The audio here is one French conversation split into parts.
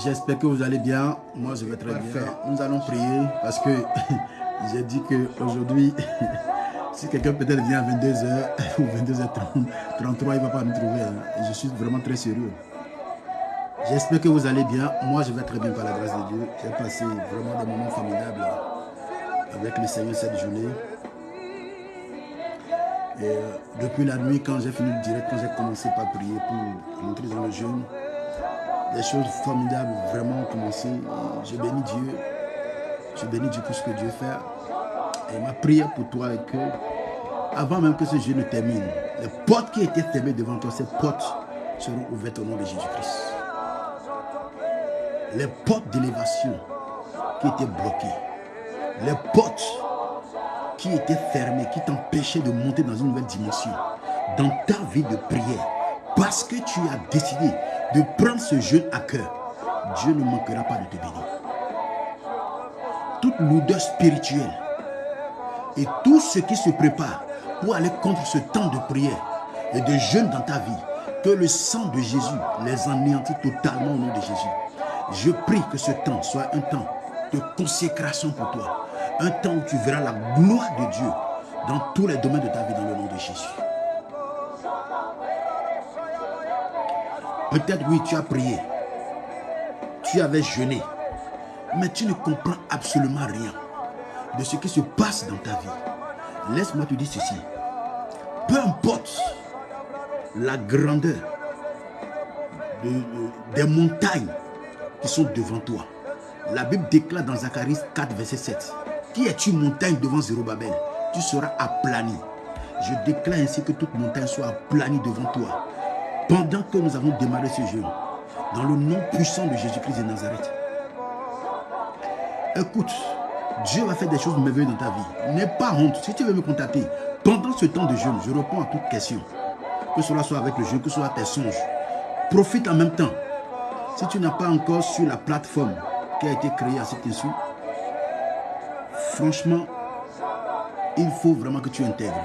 J'espère que vous allez bien. Moi, je vais très bien. Nous allons prier parce que j'ai dit qu'aujourd'hui, si quelqu'un peut-être vient à 22h ou 22h33, il ne va pas me trouver. Et je suis vraiment très sérieux. J'espère que vous allez bien. Moi, je vais très bien par la grâce de Dieu. J'ai passé vraiment des moments formidables avec le Seigneur cette journée. Et depuis la nuit, quand j'ai fini le direct, quand j'ai commencé par prier pour entrer dans le jeûne, des choses formidables vraiment ont commencé. Je bénis Dieu. Je bénis Dieu pour ce que Dieu fait. Et ma prière pour toi est que, avant même que ce jeûne ne termine, les portes qui étaient fermées devant toi, ces portes seront ouvertes au nom de Jésus-Christ. Les portes d'élévation qui étaient bloquées, les portes qui étaient fermées, qui t'empêchaient de monter dans une nouvelle dimension, dans ta vie de prière, parce que tu as décidé de prendre ce jeûne à cœur, Dieu ne manquera pas de te bénir. Toute lourdeur spirituelle et tout ce qui se prépare pour aller contre ce temps de prière et de jeûne dans ta vie, que le sang de Jésus les anéantit totalement au nom de Jésus. Je prie que ce temps soit un temps de consécration pour toi, un temps où tu verras la gloire de Dieu dans tous les domaines de ta vie dans le nom de Jésus. Peut-être oui, tu as prié, tu avais jeûné, mais tu ne comprends absolument rien de ce qui se passe dans ta vie. Laisse-moi te dire ceci. Peu importe la grandeur des montagnes qui sont devant toi. La Bible déclare dans Zacharie 4, verset 7. Qui es-tu montagne devant Zérubabel? Tu seras aplani. Je déclare ainsi que toute montagne soit aplanie devant toi. Pendant que nous avons démarré ce jeûne, dans le nom puissant de Jésus-Christ de Nazareth. Écoute, Dieu va faire des choses merveilleuses dans ta vie. N'aie pas honte. Si tu veux me contacter, pendant ce temps de jeûne, je réponds à toutes questions. Que cela soit avec le jeûne, que ce soit tes songes. Profite en même temps. Si tu n'as pas encore sur la plateforme qui a été créée à cet instant, franchement, il faut vraiment que tu intègres.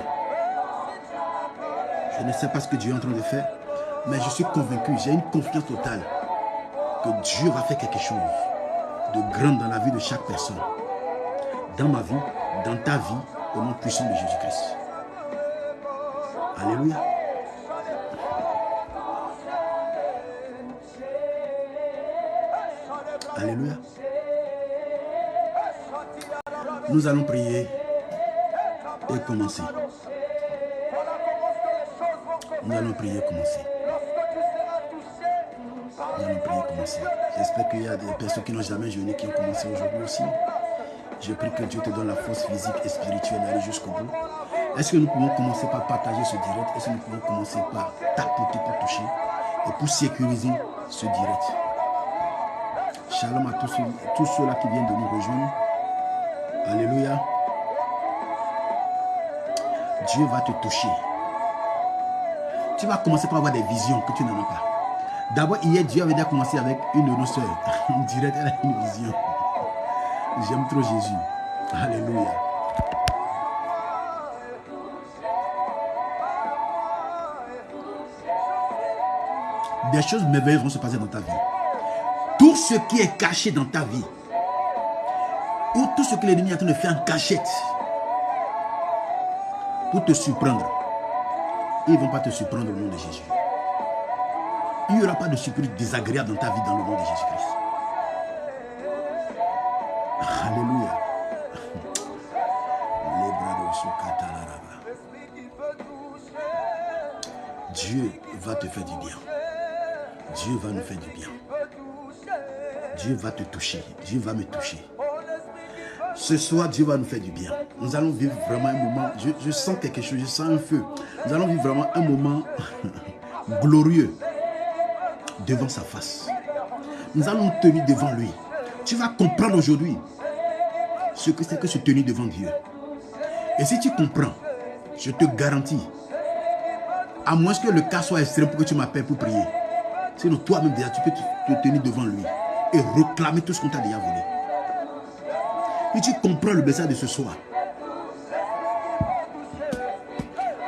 Je ne sais pas ce que Dieu est en train de faire, mais je suis convaincu, j'ai une confiance totale que Dieu va faire quelque chose de grand dans la vie de chaque personne. Dans ma vie, dans ta vie, au nom puissant de Jésus-Christ. Alléluia. Alléluia. Nous allons prier et commencer. Nous allons prier et commencer. Nous allons prier et commencer. J'espère qu'il y a des personnes qui n'ont jamais jeûné qui ont commencé aujourd'hui aussi. Je prie que Dieu te donne la force physique et spirituelle d'aller jusqu'au bout. Est-ce que nous pouvons commencer par partager ce direct? Est-ce que nous pouvons commencer par tapoter pour toucher et pour sécuriser ce direct? Shalom à tous ceux-là qui viennent de nous rejoindre. Alléluia. Dieu va te toucher. Tu vas commencer par avoir des visions que tu n'en as pas. D'abord, hier, Dieu avait déjà commencé avec une de nos soeurs. En direct, elle a une vision. J'aime trop Jésus. Alléluia. Des choses merveilleuses vont se passer dans ta vie. Tout ce qui est caché dans ta vie, ou tout ce que l'ennemi est en train de faire en cachette, pour te surprendre, ils ne vont pas te surprendre au nom de Jésus. Il n'y aura pas de surprise désagréable dans ta vie dans le nom de Jésus-Christ. Alléluia. Dieu va te faire du bien. Dieu va nous faire du bien. Dieu va te toucher. Dieu va me toucher. Ce soir, Dieu va nous faire du bien. Nous allons vivre vraiment un moment. Je sens quelque chose, je sens un feu. Nous allons vivre vraiment un moment glorieux devant sa face. Nous allons nous tenir devant lui. Tu vas comprendre aujourd'hui ce que c'est que se tenir devant Dieu. Et si tu comprends, je te garantis, à moins que le cas soit extrême pour que tu m'appelles pour prier, sinon toi-même déjà tu peux te tenir devant lui et réclamer tout ce qu'on t'a déjà volé. Et tu comprends le message de ce soir.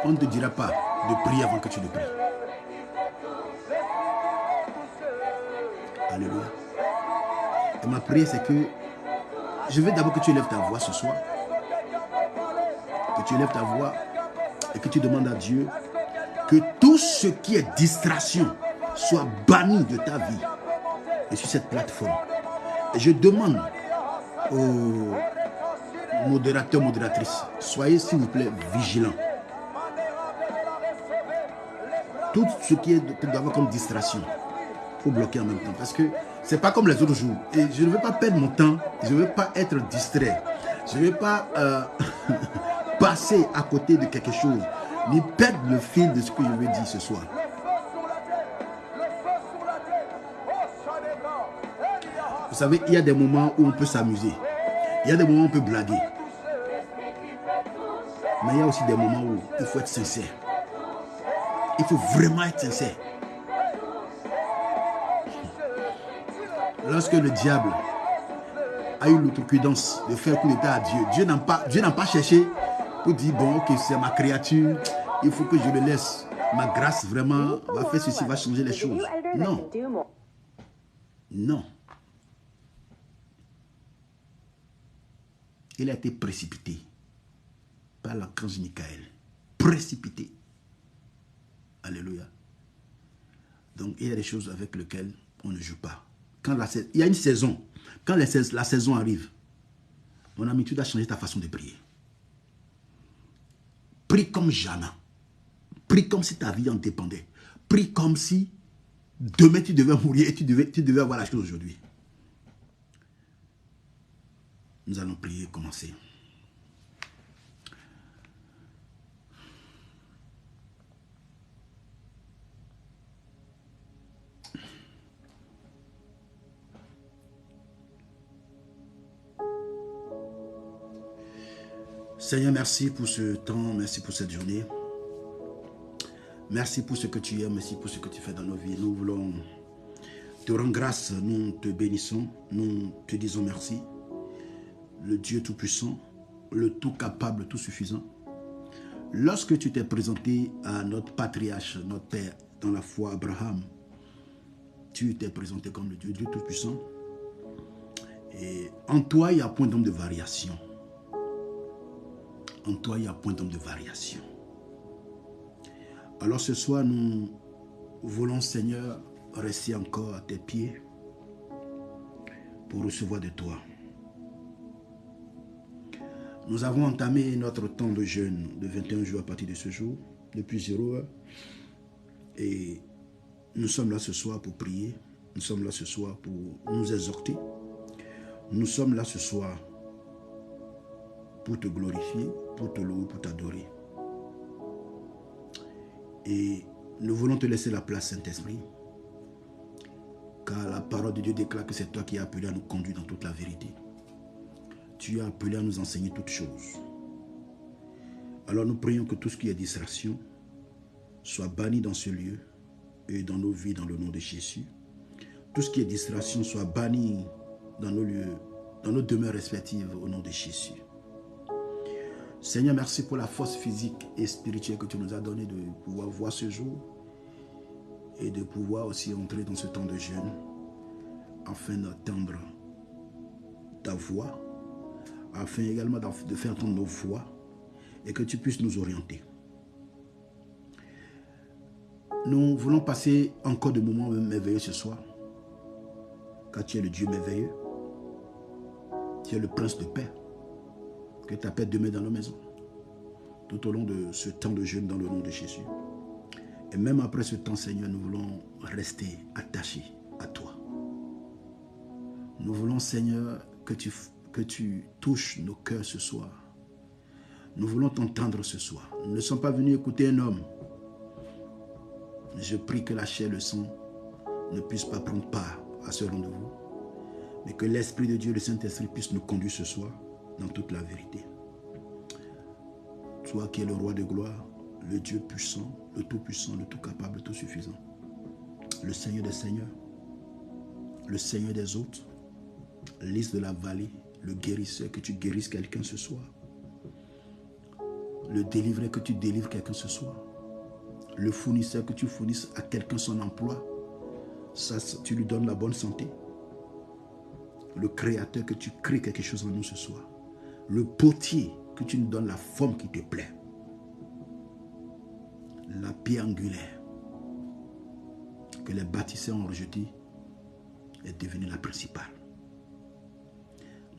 On ne te dira pas de prier avant que tu le pries. Alléluia. ma prière, c'est que je veux d'abord que tu élèves ta voix ce soir. Que tu élèves ta voix et que tu demandes à Dieu que tout ce qui est distraction soit banni de ta vie et sur cette plateforme. Et je demande aux modérateurs, modératrices, soyez s'il vous plaît vigilants. Tout ce qui doit avoir comme distraction, il faut bloquer en même temps. Parce que ce n'est pas comme les autres jours. Et je ne veux pas perdre mon temps, je ne veux pas être distrait. Je ne veux pas passer à côté de quelque chose, ni perdre le fil de ce que je veux dire ce soir. Vous savez, il y a des moments où on peut s'amuser. Il y a des moments où on peut blaguer. Mais il y a aussi des moments où il faut être sincère. Il faut vraiment être sincère. Lorsque le diable a eu l'outrecuidance de faire coup d'état à Dieu, Dieu n'a pas cherché pour dire, bon, ok, c'est ma créature, il faut que je le laisse. Ma grâce vraiment va faire ceci, va changer les choses. Non. Non. Il a été précipité par l'archange Michael. Précipité. Alléluia. Donc, il y a des choses avec lesquelles on ne joue pas. Il y a une saison. Quand la saison arrive, mon ami, tu dois changer ta façon de prier. Prie comme jamais. Prie comme si ta vie en dépendait. Prie comme si demain tu devais mourir et tu devais avoir la chose aujourd'hui. Nous allons prier et commencer. Seigneur, merci pour ce temps, merci pour cette journée. Merci pour ce que tu es, merci pour ce que tu fais dans nos vies. Nous voulons te rendre grâce, nous te bénissons, nous te disons merci. Le Dieu Tout-Puissant, le Tout-Capable, Tout-Suffisant. Lorsque tu t'es présenté à notre patriarche, notre Père, dans la foi Abraham, tu t'es présenté comme le Dieu Tout-Puissant. Et en toi, il n'y a point d'homme de variation. En toi, il n'y a point d'homme de variation. Alors ce soir, nous voulons, Seigneur, rester encore à tes pieds pour recevoir de toi. Nous avons entamé notre temps de jeûne de 21 jours à partir de ce jour, depuis 0 heure. Et nous sommes là ce soir pour prier. Nous sommes là ce soir pour nous exhorter. Nous sommes là ce soir pour te glorifier, pour te louer, pour t'adorer. Et nous voulons te laisser la place, Saint-Esprit, car la parole de Dieu déclare que c'est toi qui as appelé à nous conduire dans toute la vérité. Tu as appelé à nous enseigner toutes choses. Alors nous prions que tout ce qui est distraction soit banni dans ce lieu et dans nos vies, dans le nom de Jésus. Tout ce qui est distraction soit banni dans nos lieux, dans nos demeures respectives au nom de Jésus. Seigneur, merci pour la force physique et spirituelle que tu nous as donnée de pouvoir voir ce jour et de pouvoir aussi entrer dans ce temps de jeûne afin d'entendre ta voix, afin également de faire entendre nos voix et que tu puisses nous orienter. Nous voulons passer encore de moments merveilleux ce soir, car tu es le Dieu merveilleux, tu es le Prince de paix. Que ta paix demeure dans nos maisons, tout au long de ce temps de jeûne dans le nom de Jésus. Et même après ce temps, Seigneur, nous voulons rester attachés à toi. Nous voulons, Seigneur, que tu touches nos cœurs ce soir. Nous voulons t'entendre ce soir. Nous ne sommes pas venus écouter un homme. Je prie que la chair et le sang ne puissent pas prendre part à ce rendez-vous, mais que l'Esprit de Dieu, le Saint-Esprit, puisse nous conduire ce soir dans toute la vérité. Toi qui es le roi de gloire, le Dieu puissant, le tout-puissant, le tout-capable, le tout-suffisant, le Seigneur des seigneurs, le Seigneur des autres, lys de la vallée, le guérisseur, que tu guérisses quelqu'un ce soir, le délivreur, que tu délivres quelqu'un ce soir, le fournisseur, que tu fournisses à quelqu'un son emploi, ça, tu lui donnes la bonne santé. le créateur, que tu crées quelque chose en nous ce soir. Le potier, que tu nous donnes la forme qui te plaît. La pierre angulaire que les bâtisseurs ont rejetée est devenue la principale.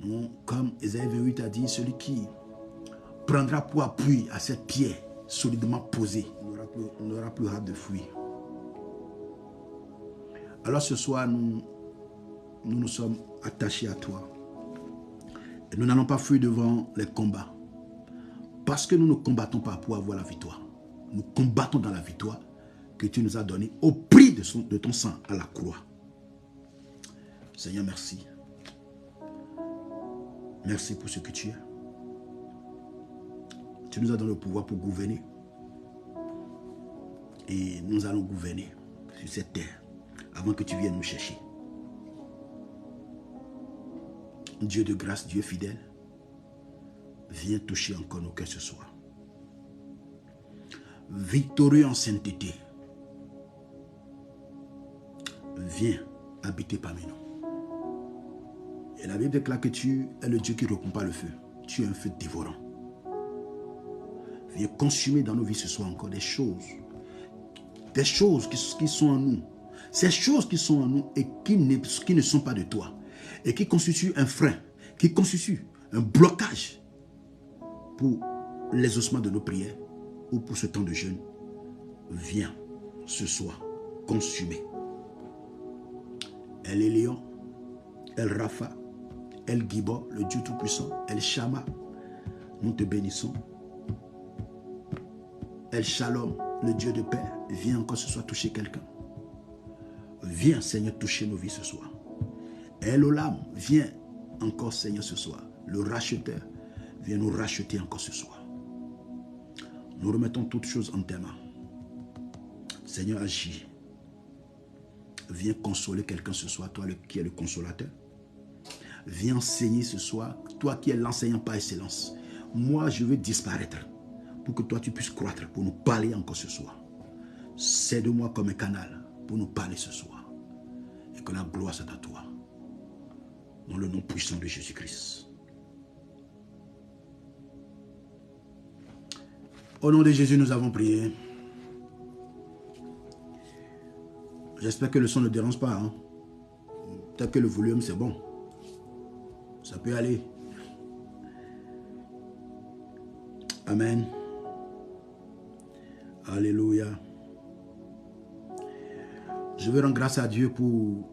Nous, comme Ésaïe 28 a dit, celui qui prendra pour appui à cette pierre solidement posée n'aura plus hâte de fuir. Alors ce soir, nous sommes attachés à toi. Et nous n'allons pas fuir devant les combats. Parce que nous ne combattons pas pour avoir la victoire. Nous combattons dans la victoire que tu nous as donnée au prix de ton sang à la croix. Seigneur, merci. Merci pour ce que tu es. Tu nous as donné le pouvoir pour gouverner. Et nous allons gouverner sur cette terre avant que tu viennes nous chercher. Dieu de grâce, Dieu fidèle, viens toucher encore nos cœurs ce soir. Victorieux en sainteté, viens habiter parmi nous. Et la Bible déclare que tu es le Dieu qui ne répond pas le feu. Tu es un feu dévorant. Viens consumer dans nos vies ce soir encore des choses qui sont en nous. Ces choses qui sont en nous et qui ne sont pas de toi. Et qui constituent un frein, qui constituent un blocage pour l'exaucement de nos prières ou pour ce temps de jeûne. Viens ce soir consumer. El Éléon, El Rapha, El Gibor, le Dieu Tout-Puissant, El Shama, nous te bénissons. El Shalom, le Dieu de paix, viens encore ce soir toucher quelqu'un. Viens Seigneur toucher nos vies ce soir. El Olam, viens encore Seigneur ce soir. Le racheteur, viens nous racheter encore ce soir. Nous remettons toutes choses en tes mains. Seigneur, agis. Viens consoler quelqu'un ce soir, toi qui es le consolateur. Viens enseigner ce soir, toi qui es l'enseignant par excellence. Moi, je veux disparaître pour que toi tu puisses croître, pour nous parler encore ce soir. Cède-moi comme un canal pour nous parler ce soir. Et que la gloire soit à toi. Dans le nom puissant de Jésus-Christ. Au nom de Jésus, nous avons prié. J'espère que le son ne dérange pas. Hein? Peut-être que le volume, c'est bon. Ça peut aller. Amen. Alléluia. Je veux rendre grâce à Dieu pour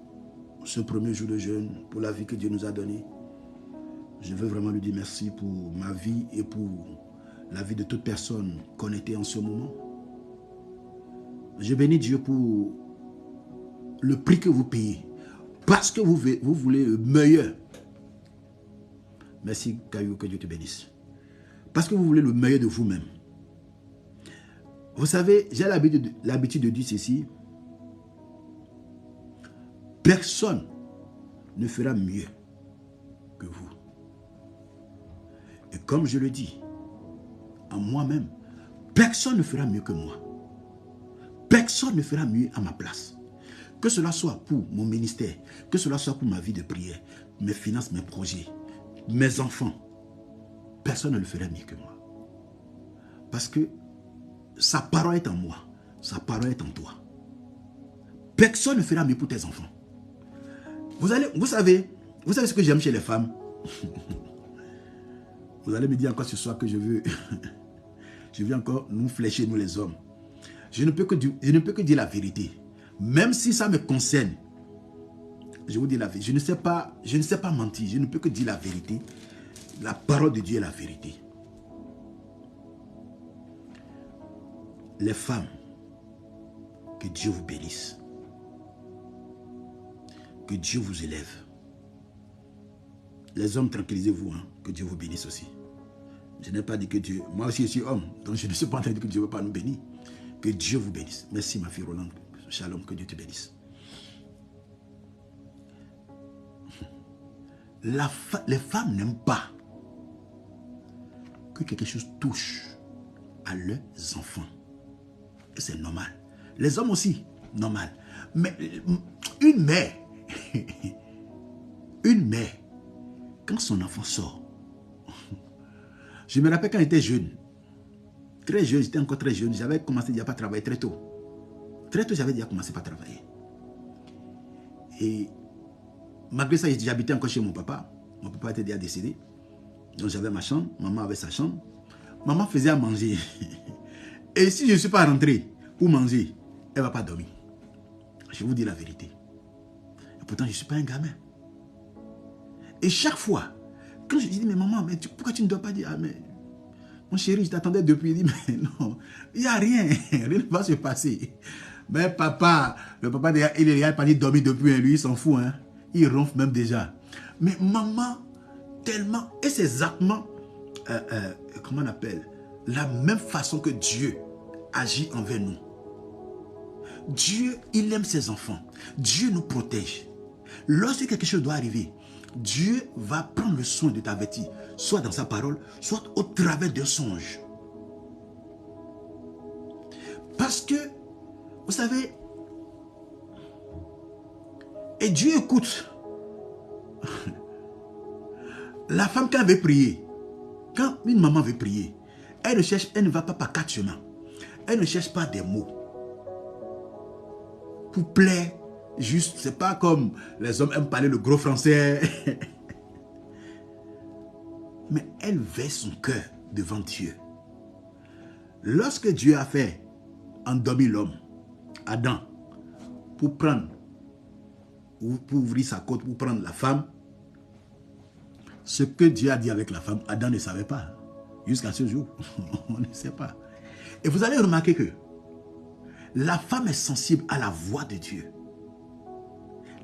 ce premier jour de jeûne, pour la vie que Dieu nous a donnée. Je veux vraiment lui dire merci pour ma vie et pour la vie de toute personne connectée en ce moment. Je bénis Dieu pour le prix que vous payez. Parce que vous voulez le meilleur. Merci Caillou, que Dieu te bénisse. Parce que vous voulez le meilleur de vous-même. Vous savez, j'ai l'habitude de dire ceci. Personne ne fera mieux que vous. Et comme je le dis, à moi-même, personne ne fera mieux que moi. Personne ne fera mieux à ma place. Que cela soit pour mon ministère, que cela soit pour ma vie de prière, mes finances, mes projets, mes enfants. Personne ne le fera mieux que moi. Parce que sa parole est en moi. Sa parole est en toi. Personne ne fera mieux pour tes enfants. Vous savez ce que j'aime chez les femmes. Vous allez me dire encore ce soir que je veux encore nous flécher, nous les hommes. Je ne peux que dire la vérité. Même si ça me concerne, je vous dis la vérité. Je ne sais pas mentir. Je ne peux que dire la vérité. La parole de Dieu est la vérité. Les femmes, que Dieu vous bénisse. Que Dieu vous élève. Les hommes, tranquillisez-vous, hein, que Dieu vous bénisse aussi. Je n'ai pas dit que Dieu... Moi aussi, je suis homme, donc je ne suis pas en train de dire que Dieu ne veut pas nous bénir. Que Dieu vous bénisse. Merci, ma fille Rolande. Shalom, que Dieu te bénisse. Les femmes n'aiment pas que quelque chose touche à leurs enfants. Et c'est normal. Les hommes aussi, normal. Mais une mère Une mère, quand son enfant sort, je me rappelle quand j'étais jeune, très jeune, j'étais encore très jeune, j'avais commencé déjà à travailler très tôt. Très tôt, j'avais déjà commencé à travailler. Et malgré ça, j'habitais encore chez mon papa. Mon papa était déjà décédé. Donc j'avais ma chambre, maman avait sa chambre. Maman faisait à manger. Et si je ne suis pas rentré pour manger, elle ne va pas dormir. Je vous dis la vérité. Et pourtant, je ne suis pas un gamin. Et chaque fois, quand je dis, mais maman, mais pourquoi tu ne dois pas dire, ah, mais mon chéri, je t'attendais depuis. Il dit, mais non, il n'y a rien, rien ne va se passer. Mais papa, le papa, il est parti dormir depuis, lui, il s'en fout. Hein. Il ronfle même déjà. Mais maman, tellement, et c'est exactement, comment on appelle, la même façon que Dieu agit envers nous. Dieu, il aime ses enfants. Dieu nous protège. Lorsque quelque chose doit arriver, Dieu va prendre le soin de t'avertir, soit dans sa parole, soit au travers d'un songe. Parce que, vous savez, et Dieu écoute. La femme, quand elle veut prier, quand une maman veut prier, elle ne va pas par 4 chemins. Elle ne cherche pas des mots. Pour plaire, juste, c'est pas comme les hommes aiment parler le gros français. Mais elle verse son cœur devant Dieu. Lorsque Dieu a fait endormir l'homme, Adam, pour ouvrir sa côte, pour prendre la femme, ce que Dieu a dit avec la femme, Adam ne savait pas. Jusqu'à ce jour, on ne sait pas. Et vous allez remarquer que la femme est sensible à la voix de Dieu.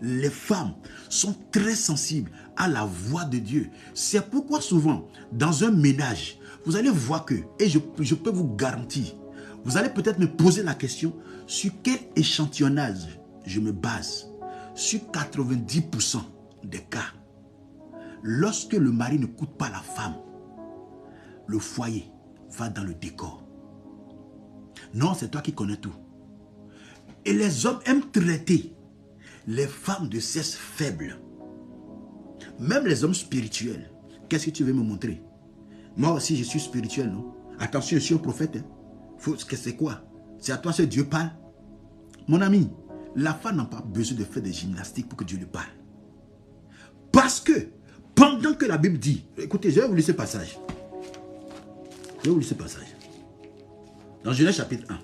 Les femmes sont très sensibles à la voix de Dieu. C'est pourquoi souvent, dans un ménage, vous allez voir que, et je peux vous garantir, vous allez peut-être me poser la question, sur quel échantillonnage je me base. Sur 90% des cas, lorsque le mari ne coûte pas la femme, le foyer va dans le décor. Non, c'est toi qui connais tout. Et les hommes aiment traiter les femmes de sexe faible. Même les hommes spirituels. Qu'est-ce que tu veux me montrer? Moi aussi, je suis spirituel, non? Attention, je suis un prophète. Hein? C'est quoi? C'est à toi que Dieu parle? Mon ami, la femme n'a pas besoin de faire des gymnastiques pour que Dieu lui parle. Parce que, pendant que la Bible dit, écoutez, je vais vous lire ce passage. Je vais vous lire ce passage. Dans Genèse chapitre 1.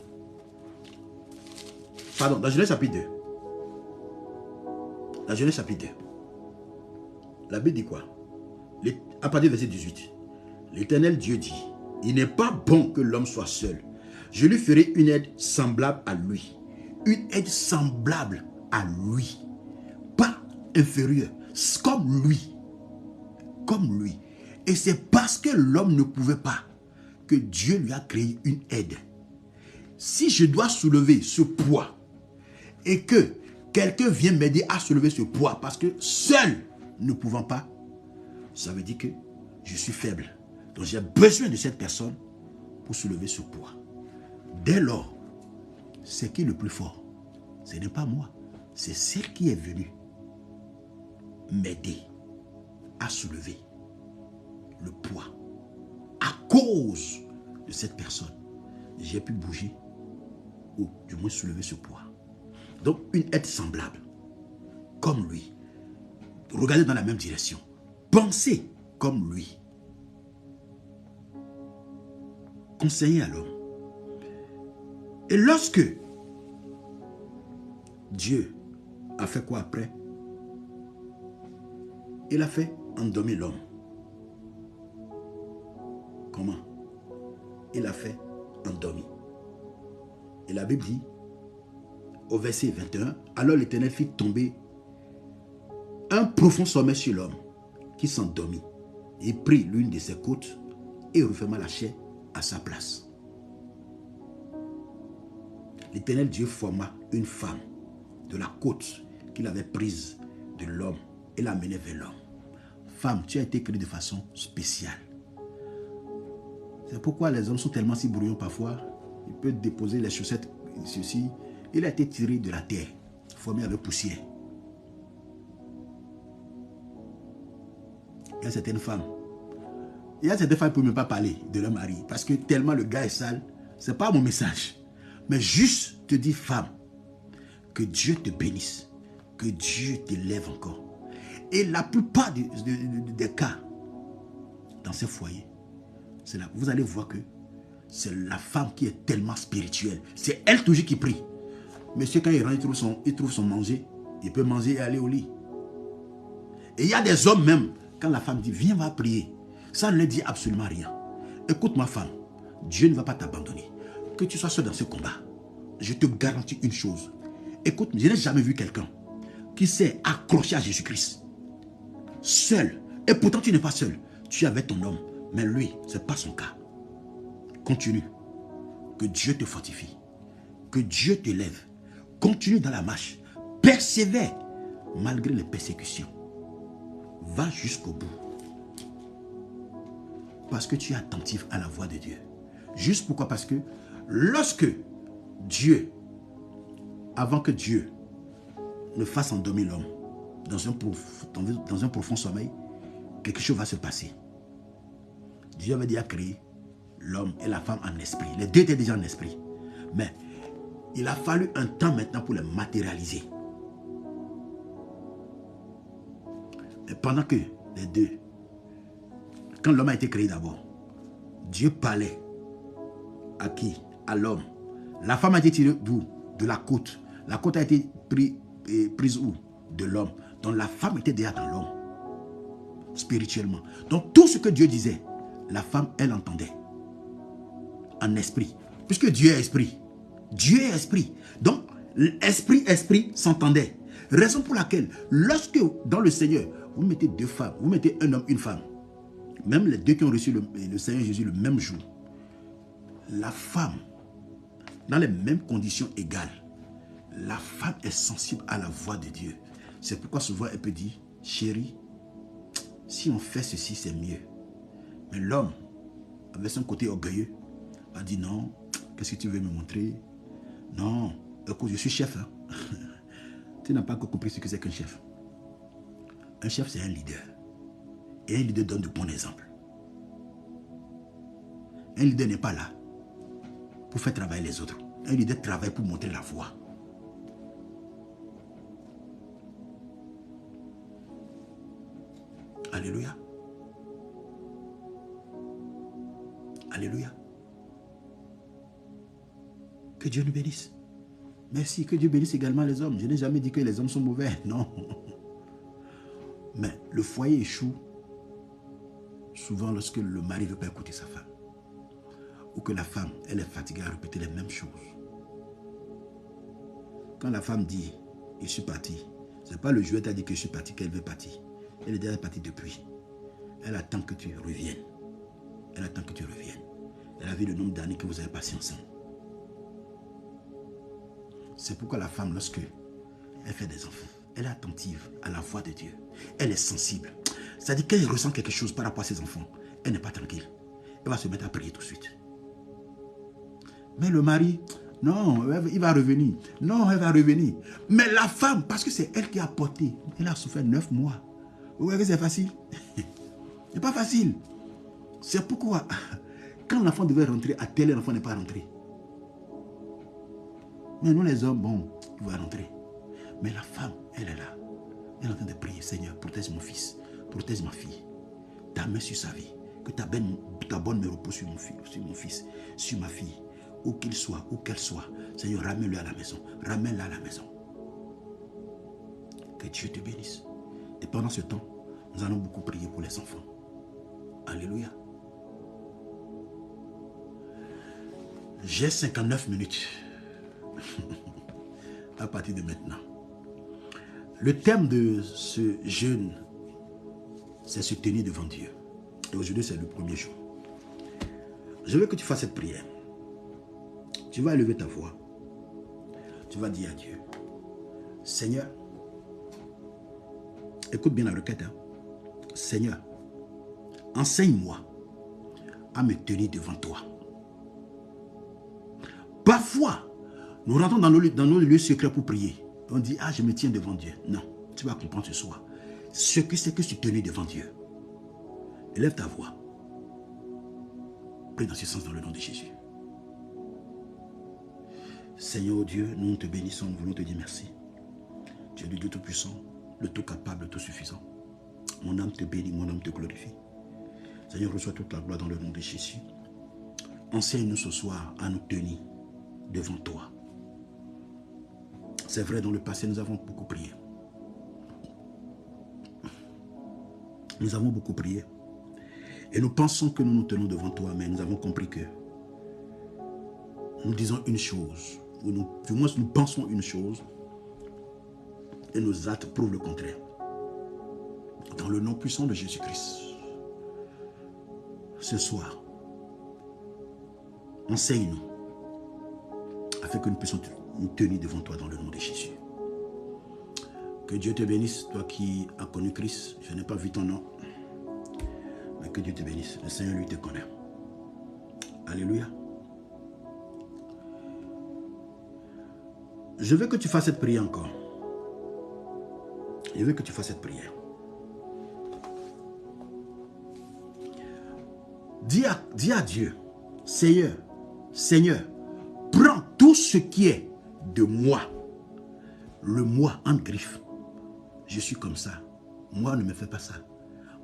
Pardon, dans Genèse chapitre 2. Dans Genèse chapitre 2. La Bible dit quoi? À partir du verset 18. L'Éternel Dieu dit, il n'est pas bon que l'homme soit seul. Je lui ferai une aide semblable à lui. Une aide semblable à lui. Pas inférieure. Comme lui. Comme lui. Et c'est parce que l'homme ne pouvait pas que Dieu lui a créé une aide. Si je dois soulever ce poids et que quelqu'un vient m'aider à soulever ce poids parce que seul ne pouvant pas, ça veut dire que je suis faible. Donc j'ai besoin de cette personne pour soulever ce poids. Dès lors, c'est qui le plus fort? Ce n'est pas moi. C'est celle qui est venue m'aider à soulever le poids. À cause de cette personne, j'ai pu bouger ou du moins soulever ce poids. Donc une aide semblable, comme lui. Regardez dans la même direction. Pensez comme lui. Conseillez à l'homme. Et lorsque Dieu a fait quoi après? Il a fait endormir l'homme. Comment? Il a fait endormir. Et la Bible dit, au verset 21, alors l'Éternel fit tomber un profond sommeil sur l'homme qui s'endormit. Il prit l'une de ses côtes et referma la chair à sa place. L'Éternel Dieu forma une femme de la côte qu'il avait prise de l'homme et la menait vers l'homme. Femme, tu as été créée de façon spéciale. C'est pourquoi les hommes sont tellement si brouillons parfois. Ils peuvent déposer les chaussettes, ceci. Il a été tiré de la terre, formé avec poussière. Il y a certaines femmes. Il y a certaines femmes qui ne peuvent même pas parler de leur mari. Parce que tellement le gars est sale. Ce n'est pas mon message. Mais juste te dire, femme, que Dieu te bénisse. Que Dieu t'élève encore. Et la plupart des cas, dans ces foyers, c'est là, vous allez voir que c'est la femme qui est tellement spirituelle. C'est elle toujours qui prie. Monsieur, quand il rentre, il trouve son manger. Il peut manger et aller au lit. Et il y a des hommes même, quand la femme dit, viens, va prier. Ça ne leur dit absolument rien. Écoute ma femme, Dieu ne va pas t'abandonner. Que tu sois seul dans ce combat, je te garantis une chose. Écoute, je n'ai jamais vu quelqu'un qui s'est accroché à Jésus-Christ. Seul. Et pourtant tu n'es pas seul. Tu es avec ton homme. Mais lui, ce n'est pas son cas. Continue. Que Dieu te fortifie. Que Dieu te lève. Continue dans la marche. Persévère malgré les persécutions. Va jusqu'au bout. Parce que tu es attentif à la voix de Dieu. Juste pourquoi? Parce que lorsque Dieu, avant que Dieu ne fasse endormir l'homme dans un profond sommeil, quelque chose va se passer. Dieu avait déjà créé l'homme et la femme en esprit. Les deux étaient déjà en esprit. Mais il a fallu un temps maintenant pour les matérialiser. Et pendant que les deux, quand l'homme a été créé d'abord, Dieu parlait à qui? À l'homme. La femme a été tirée d'où? De la côte. La côte a été prise où? De l'homme. Donc la femme était déjà dans l'homme. Spirituellement. Donc tout ce que Dieu disait, la femme, elle entendait. En esprit. Puisque Dieu est esprit. Dieu est esprit. Donc, esprit s'entendait. Raison pour laquelle, lorsque dans le Seigneur, vous mettez deux femmes, vous mettez un homme, une femme, même les deux qui ont reçu le Seigneur Jésus le même jour, la femme, dans les mêmes conditions égales, la femme est sensible à la voix de Dieu. C'est pourquoi souvent elle peut dire, chérie, si on fait ceci, c'est mieux. Mais l'homme, avec son côté orgueilleux, a dit non, qu'est-ce que tu veux me montrer? Non, écoute, je suis chef. Hein. Tu n'as pas encore compris ce que c'est qu'un chef. Un chef, c'est un leader. Et un leader donne de bons exemples. Un leader n'est pas là pour faire travailler les autres. Un leader travaille pour montrer la voie. Alléluia. Alléluia. Que Dieu nous bénisse. Merci, que Dieu bénisse également les hommes. Je n'ai jamais dit que les hommes sont mauvais, non. Mais le foyer échoue souvent lorsque le mari ne veut pas écouter sa femme. Ou que la femme, elle est fatiguée à répéter les mêmes choses. Quand la femme dit, je suis partie, ce n'est pas le jouet qui a dit que je suis partie qu'elle veut partir. Elle est déjà partie depuis. Elle attend que tu reviennes. Elle attend que tu reviennes. Elle a vu le nombre d'années que vous avez passé ensemble. C'est pourquoi la femme, lorsque elle fait des enfants, elle est attentive à la voix de Dieu. Elle est sensible. C'est-à-dire qu'elle ressent quelque chose par rapport à ses enfants. Elle n'est pas tranquille. Elle va se mettre à prier tout de suite. Mais le mari, non, il va revenir. Non, elle va revenir. Mais la femme, parce que c'est elle qui a porté, elle a souffert 9 mois. Vous voyez que c'est facile? Ce n'est pas facile. C'est pourquoi, quand l'enfant devait rentrer, à tel l'enfant n'est pas rentré. Mais nous les hommes, bon, il va rentrer. Mais la femme, elle est là. Elle est en train de prier, Seigneur, protège mon fils, protège ma fille. Ta main sur sa vie. Que ta bonne me repose sur mon fils, sur ma fille. Où qu'il soit, où qu'elle soit. Seigneur, ramène-le à la maison. Ramène-la à la maison. Que Dieu te bénisse. Et pendant ce temps, nous allons beaucoup prier pour les enfants. Alléluia. J'ai 59 minutes. À partir de maintenant. Le thème de ce jeûne, c'est se tenir devant Dieu. Et aujourd'hui, c'est le premier jour. Je veux que tu fasses cette prière. Tu vas élever ta voix. Tu vas dire à Dieu, Seigneur, écoute bien la requête. Hein? Seigneur, enseigne-moi à me tenir devant toi. Parfois, nous rentrons dans nos lieux secrets pour prier. On dit, ah, je me tiens devant Dieu. Non, tu vas comprendre ce soir. Ce que c'est que se tenir devant Dieu. Élève ta voix. Prie dans ce sens dans le nom de Jésus. Seigneur Dieu, nous te bénissons, nous voulons te dire merci. Tu es le Dieu Tout-Puissant, le Tout-Capable, le Tout-Suffisant. Mon âme te bénit, mon âme te glorifie. Seigneur, reçois toute la gloire dans le nom de Jésus. Enseigne-nous ce soir à nous tenir devant toi. C'est vrai, dans le passé, nous avons beaucoup prié. Nous avons beaucoup prié. Et nous pensons que nous nous tenons devant toi, mais nous avons compris que nous disons une chose, ou du moins nous pensons une chose, et nos actes prouvent le contraire. Dans le nom puissant de Jésus-Christ, ce soir, enseigne-nous, afin que nous puissions nous tenir devant toi dans le nom de Jésus. Que Dieu te bénisse, toi qui as connu Christ. Je n'ai pas vu ton nom, mais que Dieu te bénisse. Le Seigneur, lui, te connaît. Alléluia. Je veux que tu fasses cette prière encore. Je veux que tu fasses cette prière. Dis à Dieu, Seigneur, Seigneur, prends tout ce qui est de moi. Le moi en griffe. Je suis comme ça. Moi, ne me fais pas ça.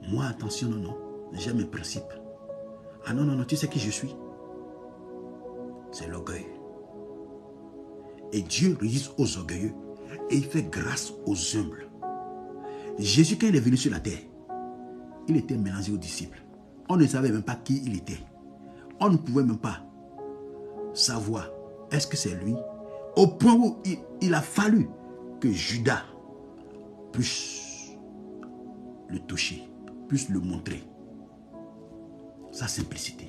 Moi, attention, non, non. J'ai mes principes. Ah non, non, non, tu sais qui je suis? C'est l'orgueil. Et Dieu résiste aux orgueilleux et il fait grâce aux humbles. Jésus, quand il est venu sur la terre, il était mélangé aux disciples. On ne savait même pas qui il était. On ne pouvait même pas savoir est-ce que c'est lui. Au point où il a fallu que Judas puisse le toucher, puisse le montrer. Sa simplicité,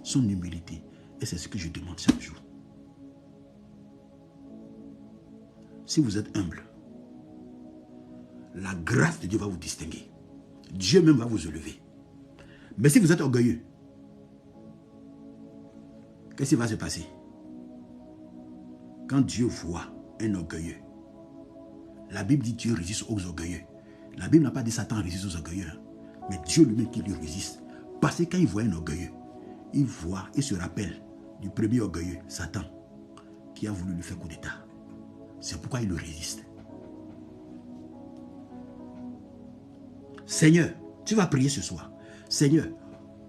son humilité. Et c'est ce que je demande chaque jour. Si vous êtes humble, la grâce de Dieu va vous distinguer. Dieu même va vous élever. Mais si vous êtes orgueilleux, qu'est-ce qui va se passer? Quand Dieu voit un orgueilleux, la Bible dit Dieu résiste aux orgueilleux. La Bible n'a pas dit Satan résiste aux orgueilleux, mais Dieu lui-même qui lui résiste. Parce que quand il voit un orgueilleux, il se rappelle du premier orgueilleux, Satan, qui a voulu lui faire coup d'état. C'est pourquoi il le résiste. Seigneur, tu vas prier ce soir. Seigneur,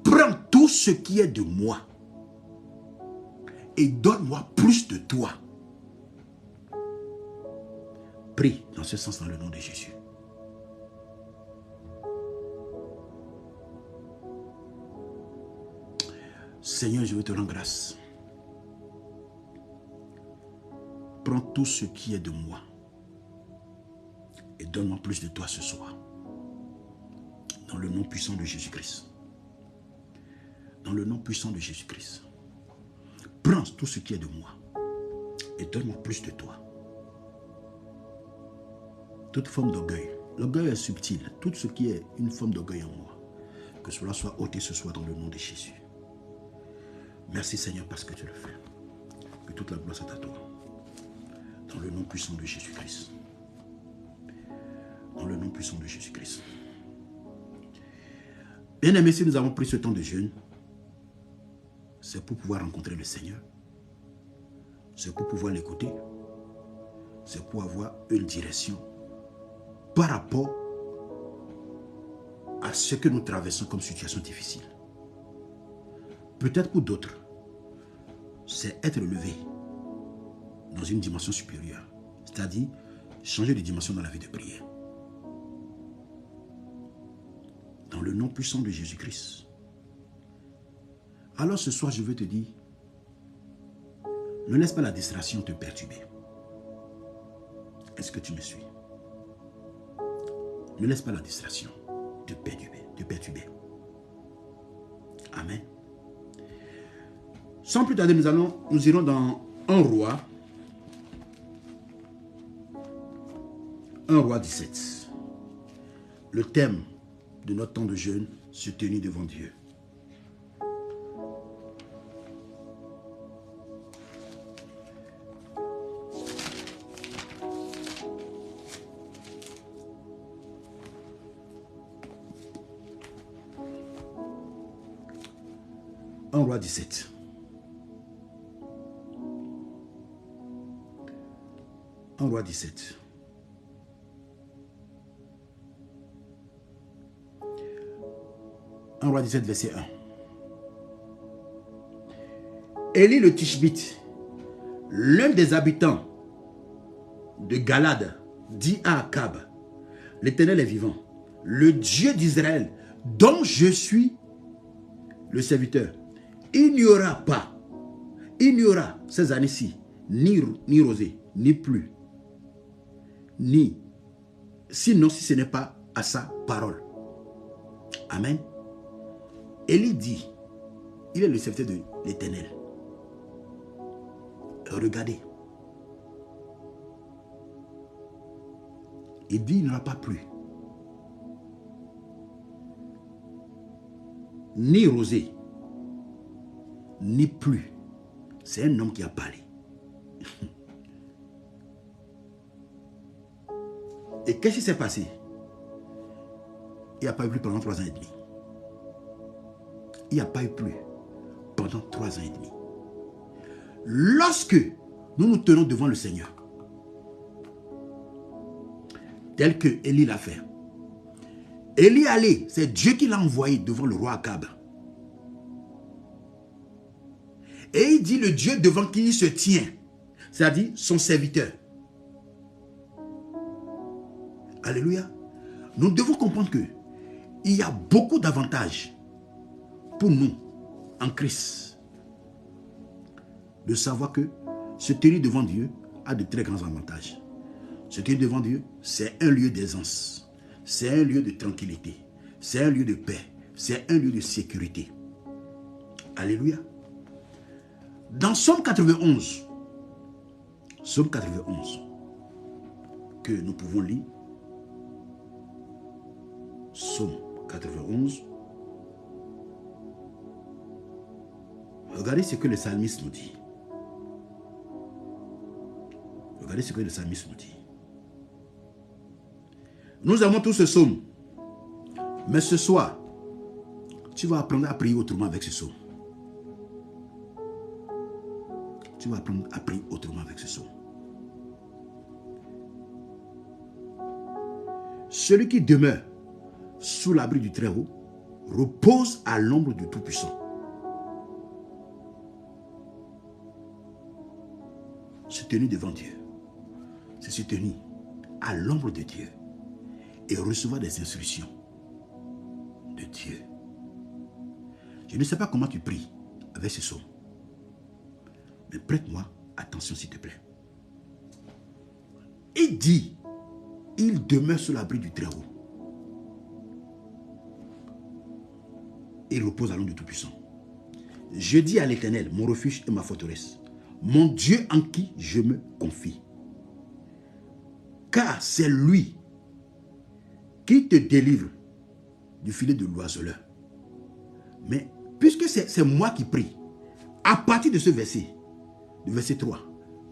prends tout ce qui est de moi et donne-moi plus de toi. Prie dans ce sens dans le nom de Jésus. Seigneur, je veux te rendre grâce. Prends tout ce qui est de moi et donne-moi plus de toi ce soir. Dans le nom puissant de Jésus-Christ. Dans le nom puissant de Jésus-Christ. Prends tout ce qui est de moi et donne-moi plus de toi. Toute forme d'orgueil. L'orgueil est subtil. Tout ce qui est une forme d'orgueil en moi. Que cela soit ôté ce soir dans le nom de Jésus. Merci Seigneur parce que tu le fais. Que toute la gloire soit à toi. Dans le nom puissant de Jésus-Christ. Dans le nom puissant de Jésus-Christ. Bien aimés, si nous avons pris ce temps de jeûne, c'est pour pouvoir rencontrer le Seigneur. C'est pour pouvoir l'écouter. C'est pour avoir une direction par rapport à ce que nous traversons comme situation difficile. Peut-être pour d'autres, c'est être élevé dans une dimension supérieure. C'est-à-dire changer de dimension dans la vie de prière. Dans le nom puissant de Jésus-Christ. Alors ce soir, je veux te dire, ne laisse pas la distraction te perturber. Est-ce que tu me suis? Ne laisse pas la distraction te perturber. Amen. Sans plus tarder, nous irons dans 1 Roi. 1 Roi 17. Le thème de notre temps de jeûne, se tenir devant Dieu. 1 roi 17. Un roi 17. Un roi 17, verset 1. Élie le Tishbite, l'un des habitants de Galade, dit à Akab, l'Éternel est vivant, le Dieu d'Israël, dont je suis le serviteur. Il n'y aura ces années-ci, ni rosée, ni pluie, ni, sinon si ce n'est pas à sa parole. Amen. Élie dit, il est le serviteur de l'Éternel. Regardez. Il dit, il n'y aura pas pluie, ni rosée, ni pluie. C'est un homme qui a parlé. Et qu'est-ce qui s'est passé? Il n'y a pas eu pluie pendant 3 ans et demi. Il n'y a pas eu pluie pendant 3 ans et demi. Lorsque nous nous tenons devant le Seigneur, tel que Élie l'a fait, Élie allait, c'est Dieu qui l'a envoyé devant le roi Akab. Et il dit le Dieu devant qui il se tient, c'est-à-dire son serviteur. Alléluia. Nous devons comprendre que il y a beaucoup d'avantages pour nous en Christ de savoir que se tenir devant Dieu a de très grands avantages. Se tenir devant Dieu, c'est un lieu d'aisance, c'est un lieu de tranquillité, c'est un lieu de paix, c'est un lieu de sécurité. Alléluia. Dans Psaume 91, que nous pouvons lire, Psaume 91, regardez ce que le psalmiste nous dit. Regardez ce que le psalmiste nous dit. Nous avons tous ce psaume. Mais ce soir, tu vas apprendre à prier autrement avec ce psaume. Tu vas apprendre à prier autrement avec ce psaume. Celui qui demeure sous l'abri du Très-Haut repose à l'ombre du Tout-Puissant. Se tenir devant Dieu, c'est se tenir à l'ombre de Dieu et recevoir des instructions de Dieu. Je ne sais pas comment tu pries avec ce psaume, mais prête-moi attention s'il te plaît. Il dit, il demeure sous l'abri du Très-Haut. Il repose à l'ombre du Tout-Puissant. Je dis à l'Éternel, mon refuge et ma forteresse, mon Dieu en qui je me confie. Car c'est lui qui te délivre du filet de l'oiseleur. Mais puisque c'est moi qui prie, à partir de ce verset, du verset 3,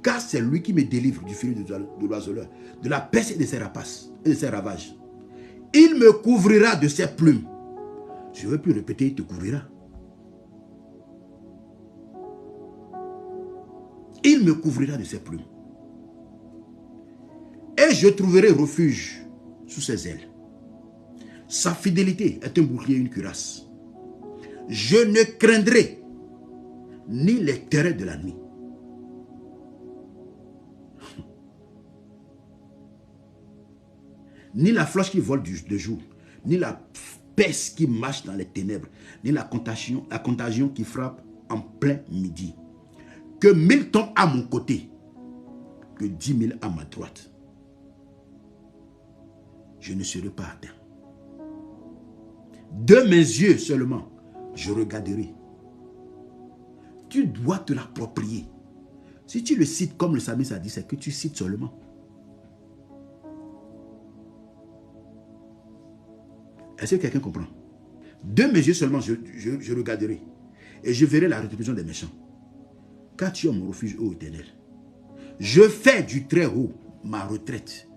car c'est lui qui me délivre du filet de l'oiseleur, de la peste et de ses rapaces et de ses ravages. Il me couvrira de ses plumes. Je ne veux plus répéter, il te couvrira. Il me couvrira de ses plumes. Et je trouverai refuge sous ses ailes. Sa fidélité est un bouclier et une cuirasse. Je ne craindrai ni les terreurs de la nuit, ni la flèche qui vole de jour, ni la peste qui marche dans les ténèbres, ni la contagion qui frappe en plein midi. Que 1000 tombent à mon côté, que 10 000 à ma droite. Je ne serai pas atteint. De mes yeux seulement, je regarderai. Tu dois te l'approprier. Si tu le cites comme le psalmiste a dit, c'est que tu cites seulement. Est-ce que quelqu'un comprend? De mes yeux seulement, je regarderai. Et je verrai la rétribution des méchants. Car tu es mon refuge, ô Éternel. Je fais du Très-Haut ma retraite.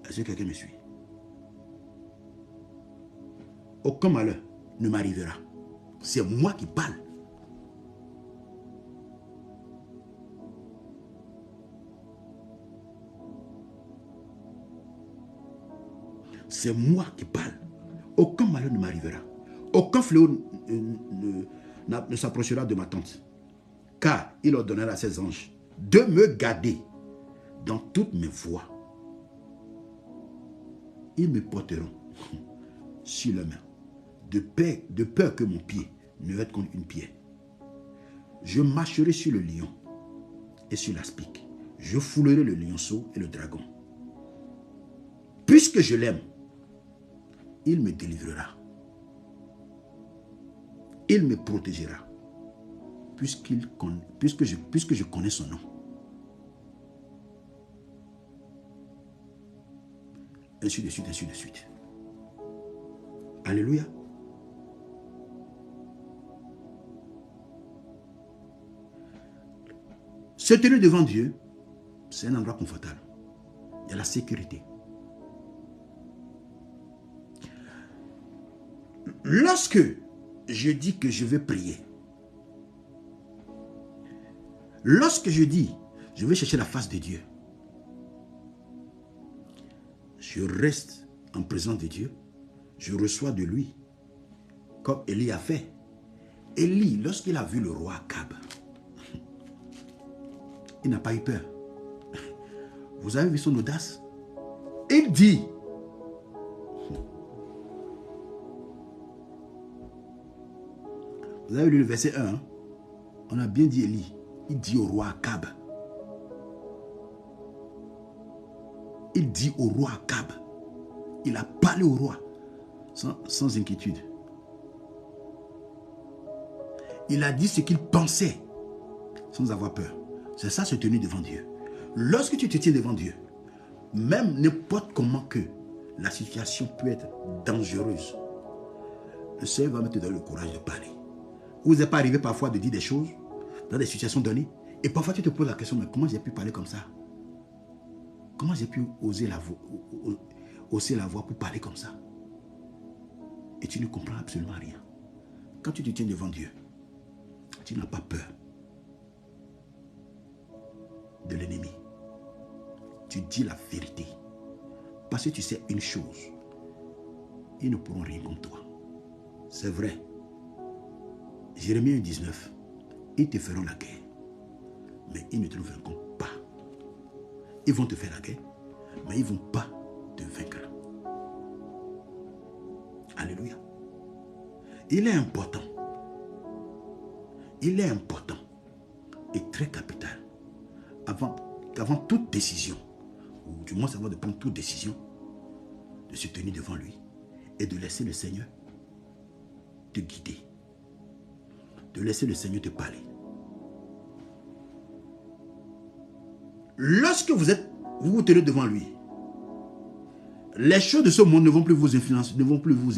Est-ce que quelqu'un me suit? aucun malheur ne m'arrivera. C'est moi qui parle. C'est moi qui parle. Aucun malheur ne m'arrivera. Aucun fléau ne s'approchera de ma tente. Car il ordonnera à ses anges de me garder dans toutes mes voies. Ils me porteront sur la main, de peur que mon pied ne heurte contre une pierre. Je marcherai sur le lion et sur l'aspic. Je foulerai le lionceau et le dragon. Puisque je l'aime, il me délivrera. Il me protégera. Puisque je connais son nom. Ainsi de suite, ainsi de suite. Alléluia. Se tenir devant Dieu, c'est un endroit confortable. Il y a la sécurité. Lorsque je dis que je veux prier, lorsque je dis je vais chercher la face de Dieu, je reste en présence de Dieu, je reçois de lui, comme Élie a fait. Élie, lorsqu'il a vu le roi Akab, il n'a pas eu peur. Vous avez vu son audace? Il dit, vous avez lu le verset 1, hein? On a bien dit Élie, il dit au roi Akab, il dit au roi Akab, il a parlé au roi sans inquiétude. Il a dit ce qu'il pensait sans avoir peur. C'est ça, se tenir devant Dieu. Lorsque tu te tiens devant Dieu, même n'importe comment que la situation peut être dangereuse, le Seigneur va te donner le courage de parler. Vous n'êtes pas arrivé parfois de dire des choses dans des situations données, et parfois tu te poses la question, mais comment j'ai pu parler comme ça? Comment j'ai pu oser hausser la voix pour parler comme ça? Et tu ne comprends absolument rien. Quand tu te tiens devant Dieu, tu n'as pas peur de l'ennemi. Tu dis la vérité. Parce que tu sais une chose, ils ne pourront rien contre toi. C'est vrai. Jérémie 19, ils te feront la guerre, mais ils ne te vaincront pas. Ils vont te faire la guerre, mais ils ne vont pas te vaincre. Alléluia. Il est important et très capital, avant toute décision, ou du moins avant de prendre toute décision, de se tenir devant lui et de laisser le Seigneur te guider, de laisser le Seigneur te parler. Lorsque vous vous tenez devant lui, les choses de ce monde ne vont plus vous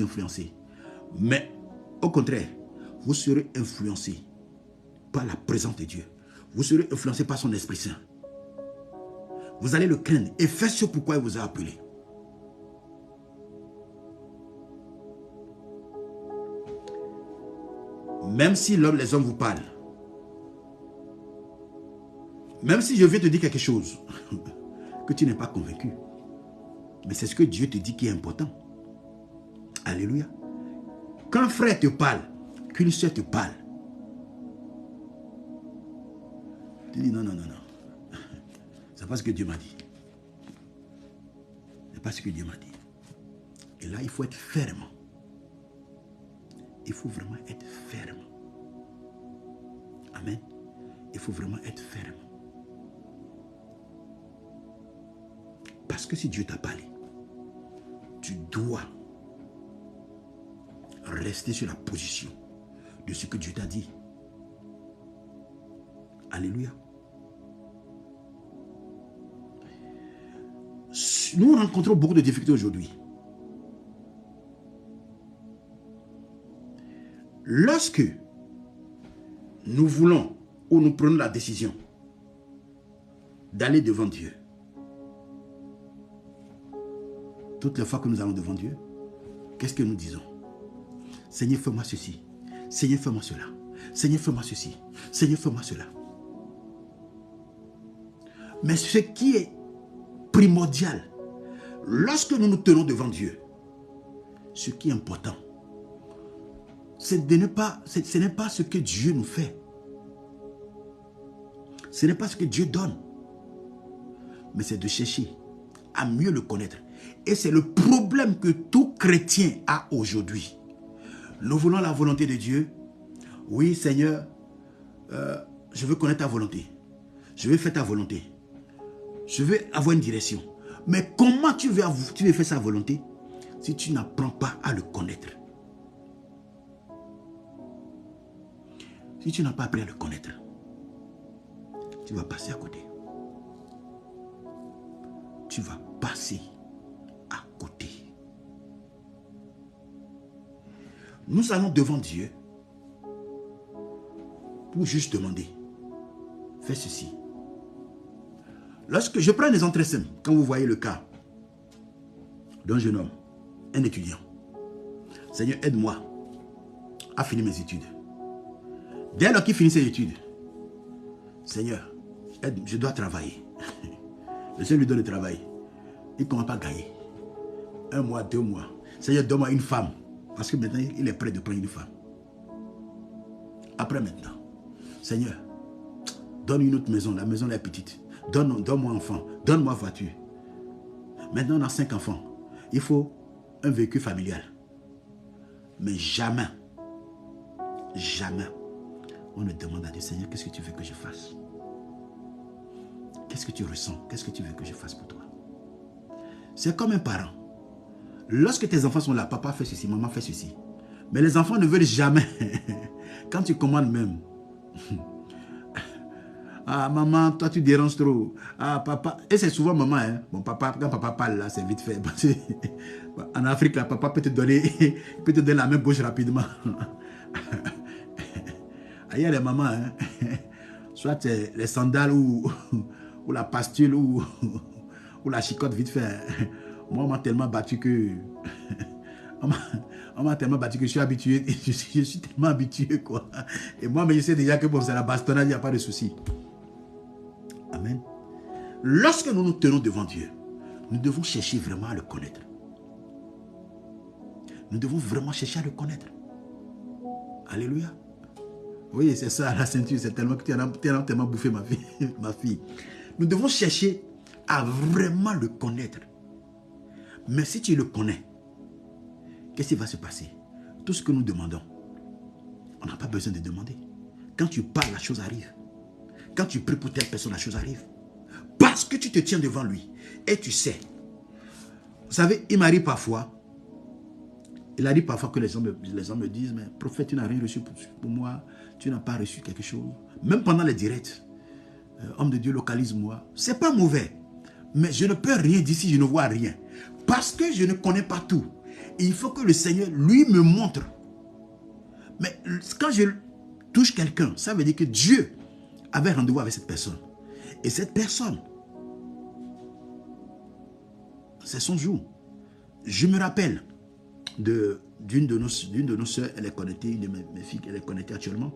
influencer, mais au contraire, vous serez influencé par la présence de Dieu. Vous serez influencé par son Esprit Saint. Vous allez le craindre et faire ce pourquoi il vous a appelé. Même si les hommes vous parlent, même si je viens te dire quelque chose que tu n'es pas convaincu, mais c'est ce que Dieu te dit qui est important. Alléluia. Qu'un frère te parle, qu'une soeur te parle, tu dis non. C'est pas ce que Dieu m'a dit. C'est pas ce que Dieu m'a dit. Et là, il faut être ferme. Il faut vraiment être ferme. Amen. Il faut vraiment être ferme. Parce que si Dieu t'a parlé, tu dois rester sur la position de ce que Dieu t'a dit. Alléluia. Nous rencontrons beaucoup de difficultés aujourd'hui. Lorsque nous voulons ou nous prenons la décision d'aller devant Dieu, toutes les fois que nous allons devant Dieu, qu'est-ce que nous disons? Seigneur, fais-moi ceci. Seigneur, fais-moi cela. Seigneur, fais-moi ceci. Seigneur, fais-moi cela. Mais ce qui est primordial, lorsque nous nous tenons devant Dieu, ce qui est important, ce n'est pas ce que Dieu nous fait. Ce n'est pas ce que Dieu donne. Mais c'est de chercher à mieux le connaître. Et c'est le problème que tout chrétien a aujourd'hui. Nous voulons la volonté de Dieu. Oui, Seigneur, je veux connaître ta volonté. Je veux faire ta volonté. Je veux avoir une direction. Mais comment tu veux faire sa volonté si tu n'apprends pas à le connaître? Si tu n'as pas appris à le connaître, tu vas passer à côté. Tu vas passer à côté. Nous allons devant Dieu pour juste demander, fais ceci. Lorsque je prends des entrées simples, quand vous voyez le cas d'un jeune homme, un étudiant, Seigneur, aide-moi à finir mes études. Dès lors qu'il finit ses études, Seigneur, aide, je dois travailler. Le Seigneur lui donne le travail. Il ne commence pas à gagner. 1 mois, 2 mois. Seigneur, donne-moi une femme. Parce que maintenant, il est prêt de prendre une femme. Après maintenant, Seigneur, donne une autre maison. La maison est petite. Donne-moi enfant. Donne-moi voiture. Maintenant, on a 5 enfants. Il faut un véhicule familial. Mais jamais, on ne demande à Dieu, Seigneur, qu'est-ce que tu veux que je fasse? Qu'est-ce que tu ressens? Qu'est-ce que tu veux que je fasse pour toi? C'est comme un parent. Lorsque tes enfants sont là, papa fait ceci, maman fait ceci. Mais les enfants ne veulent jamais. Quand tu commandes même. Ah, maman, toi tu déranges trop. Ah, papa. Et c'est souvent maman. Hein. Bon, papa, quand papa parle là, c'est vite fait. En Afrique, là, papa peut te donner la main gauche rapidement. Il y a les mamans, hein. Soit les sandales ou la pastule ou la chicotte vite fait. Moi, on m'a tellement battu que... on m'a tellement battu que je suis habitué. Je suis tellement habitué, quoi. Et moi, mais je sais déjà que bon, c'est la bastonnade, il n'y a pas de souci. Amen. Lorsque nous nous tenons devant Dieu, nous devons chercher vraiment à le connaître. Nous devons vraiment chercher à le connaître. Alléluia. Oui, c'est ça, la ceinture, c'est tellement que tu as tellement bouffé ma fille. Nous devons chercher à vraiment le connaître. Mais si tu le connais, qu'est-ce qui va se passer? Tout ce que nous demandons, on n'a pas besoin de demander. Quand tu parles, la chose arrive. Quand tu pries pour telle personne, la chose arrive. Parce que tu te tiens devant lui et tu sais. Vous savez, il m'arrive parfois, que les gens me disent, mais prophète, tu n'as rien reçu pour moi, tu n'as pas reçu quelque chose. Même pendant les directs, homme de Dieu, localise-moi. C'est pas mauvais, mais je ne peux rien dire si je ne vois rien. Parce que je ne connais pas tout. Il faut que le Seigneur, lui, me montre. Mais quand je touche quelqu'un, ça veut dire que Dieu avait rendez-vous avec cette personne. Et cette personne, c'est son jour. Je me rappelle d'une de nos soeurs, elle est connectée, une de mes filles, elle est connectée actuellement.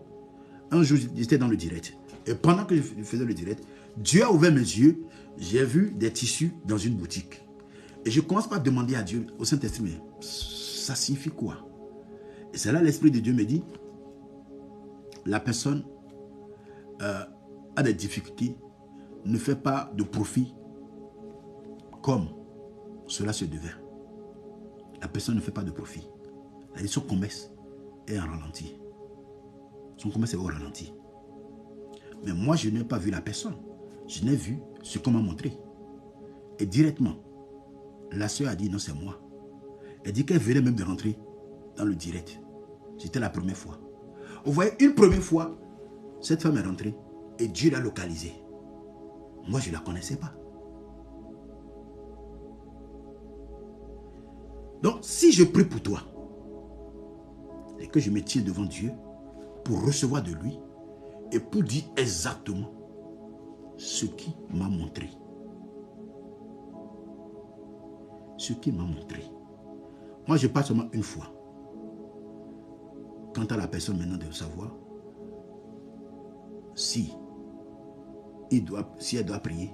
Un jour, j'étais dans le direct. Et pendant que je faisais le direct, Dieu a ouvert mes yeux. J'ai vu des tissus dans une boutique. Et je commence par demander à Dieu, au Saint-Esprit, mais ça signifie quoi? Et c'est là l'Esprit de Dieu me dit, la personne a des difficultés, ne fait pas de profit comme cela se devait. La personne ne fait pas de profit. Son commerce est en ralenti. Son commerce est au ralenti. Mais moi, je n'ai pas vu la personne. Je n'ai vu ce qu'on m'a montré. Et directement, la soeur a dit, non, c'est moi. Elle dit qu'elle venait même de rentrer dans le direct. C'était la première fois. Vous voyez, une première fois, cette femme est rentrée et Dieu l'a localisée. Moi, je ne la connaissais pas. Donc, si je prie pour toi, et que je me tiens devant Dieu pour recevoir de lui et pour dire exactement ce qu'il m'a montré. Ce qu'il m'a montré. Moi, je parle seulement une fois. quant à la personne maintenant de savoir si elle doit prier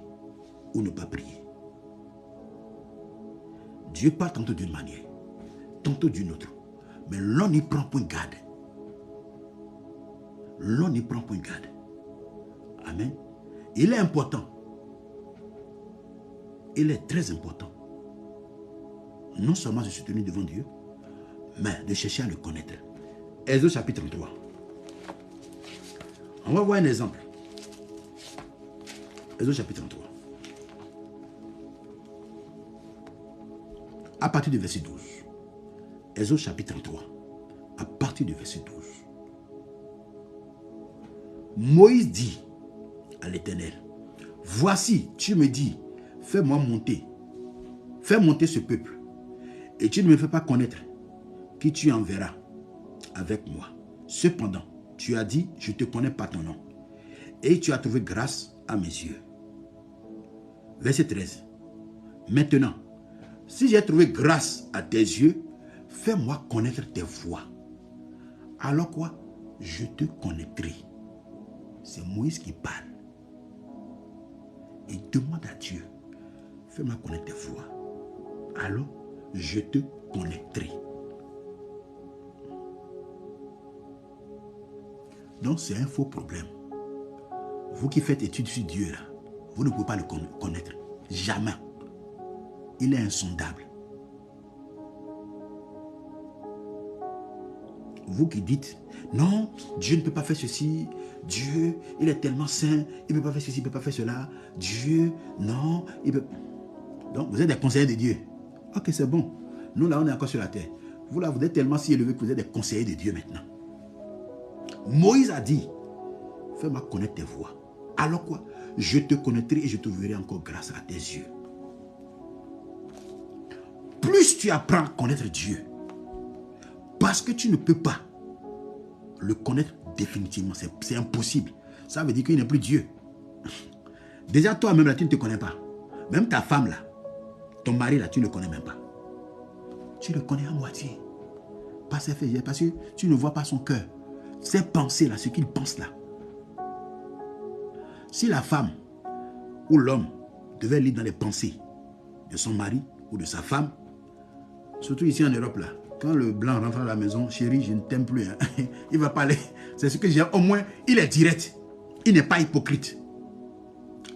ou ne pas prier. Dieu parle tantôt d'une manière, tantôt d'une autre. Mais l'on n'y prend point garde. L'on n'y prend point garde. Amen. Il est important. Il est très important. Non seulement de se tenir devant Dieu, mais de chercher à le connaître. Exode chapitre 3. On va voir un exemple. Exode chapitre 3. À partir du verset 12. Exode chapitre 3. À partir du verset 12. Moïse dit à l'Éternel, voici, tu me dis, fais-moi monter. Fais monter ce peuple. Et tu ne me fais pas connaître qui tu enverras avec moi. Cependant, tu as dit, je te connais pas ton nom. Et tu as trouvé grâce à mes yeux. Verset 13. Maintenant, si j'ai trouvé grâce à tes yeux, fais-moi connaître tes voies. Alors quoi? Je te connaîtrai. C'est Moïse qui parle. Il demande à Dieu, fais-moi connaître tes voies. Alors, je te connaîtrai. Donc, c'est un faux problème. Vous qui faites étude sur Dieu, là, vous ne pouvez pas le connaître. Jamais. Il est insondable. Vous qui dites, non, Dieu ne peut pas faire ceci. Dieu, il est tellement saint. Il ne peut pas faire ceci, il ne peut pas faire cela. Dieu, non, il peut... Donc, vous êtes des conseillers de Dieu. Ok, c'est bon. Nous, là, on est encore sur la terre. Vous, là, vous êtes tellement si élevés que vous êtes des conseillers de Dieu maintenant. Moïse a dit, fais-moi connaître tes voies. Alors quoi? Je te connaîtrai et je te verrai encore grâce à tes yeux. Plus tu apprends à connaître Dieu, parce que tu ne peux pas le connaître définitivement, c'est impossible. Ça veut dire qu'il n'est plus Dieu. Déjà toi-même là, tu ne te connais pas. Même ta femme là, ton mari là, tu ne le connais même pas. Tu le connais à moitié. Parce que tu ne vois pas son cœur. Ses pensées là, ce qu'il pense là. Si la femme ou l'homme devait lire dans les pensées de son mari ou de sa femme, surtout ici en Europe là, quand le blanc rentre à la maison, chérie, je ne t'aime plus. Hein. Il va parler. C'est ce que j'ai. Au moins, il est direct. Il n'est pas hypocrite.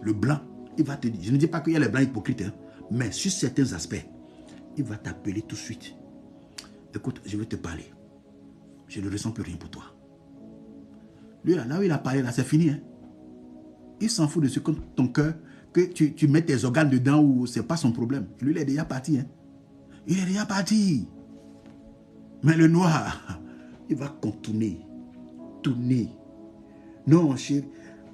Le blanc, il va te dire. Je ne dis pas qu'il y a les blancs hypocrites, hein, mais sur certains aspects, il va t'appeler tout de suite. Écoute, je vais te parler. Je ne ressens plus rien pour toi. Lui, là où il a parlé, là, c'est fini. Hein. Il s'en fout de ce que ton cœur, que tu mets tes organes dedans ou c'est pas son problème. Lui, il est déjà parti. Hein. Il est déjà parti. Mais le noir, il va contourner, tourner. Non, chérie.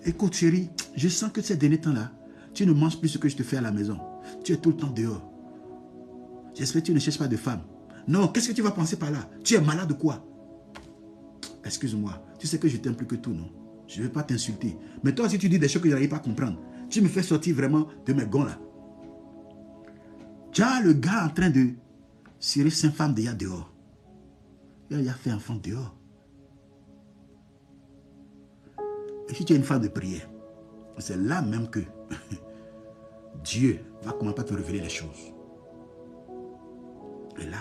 Écoute, chérie, je sens que ces derniers temps-là, tu ne manges plus ce que je te fais à la maison. Tu es tout le temps dehors. J'espère que tu ne cherches pas de femme. Non, qu'est-ce que tu vas penser par là? Tu es malade ou quoi? Excuse-moi, tu sais que je t'aime plus que tout, non? Je ne vais pas t'insulter. Mais toi, si tu dis des choses que je n'arrive pas à comprendre, tu me fais sortir vraiment de mes gonds là. Tu as le gars en train de cirer 5 femmes déjà dehors. Il a fait enfant dehors. Et si tu es une femme de prière, c'est là même que Dieu va commencer à te révéler les choses. Et là,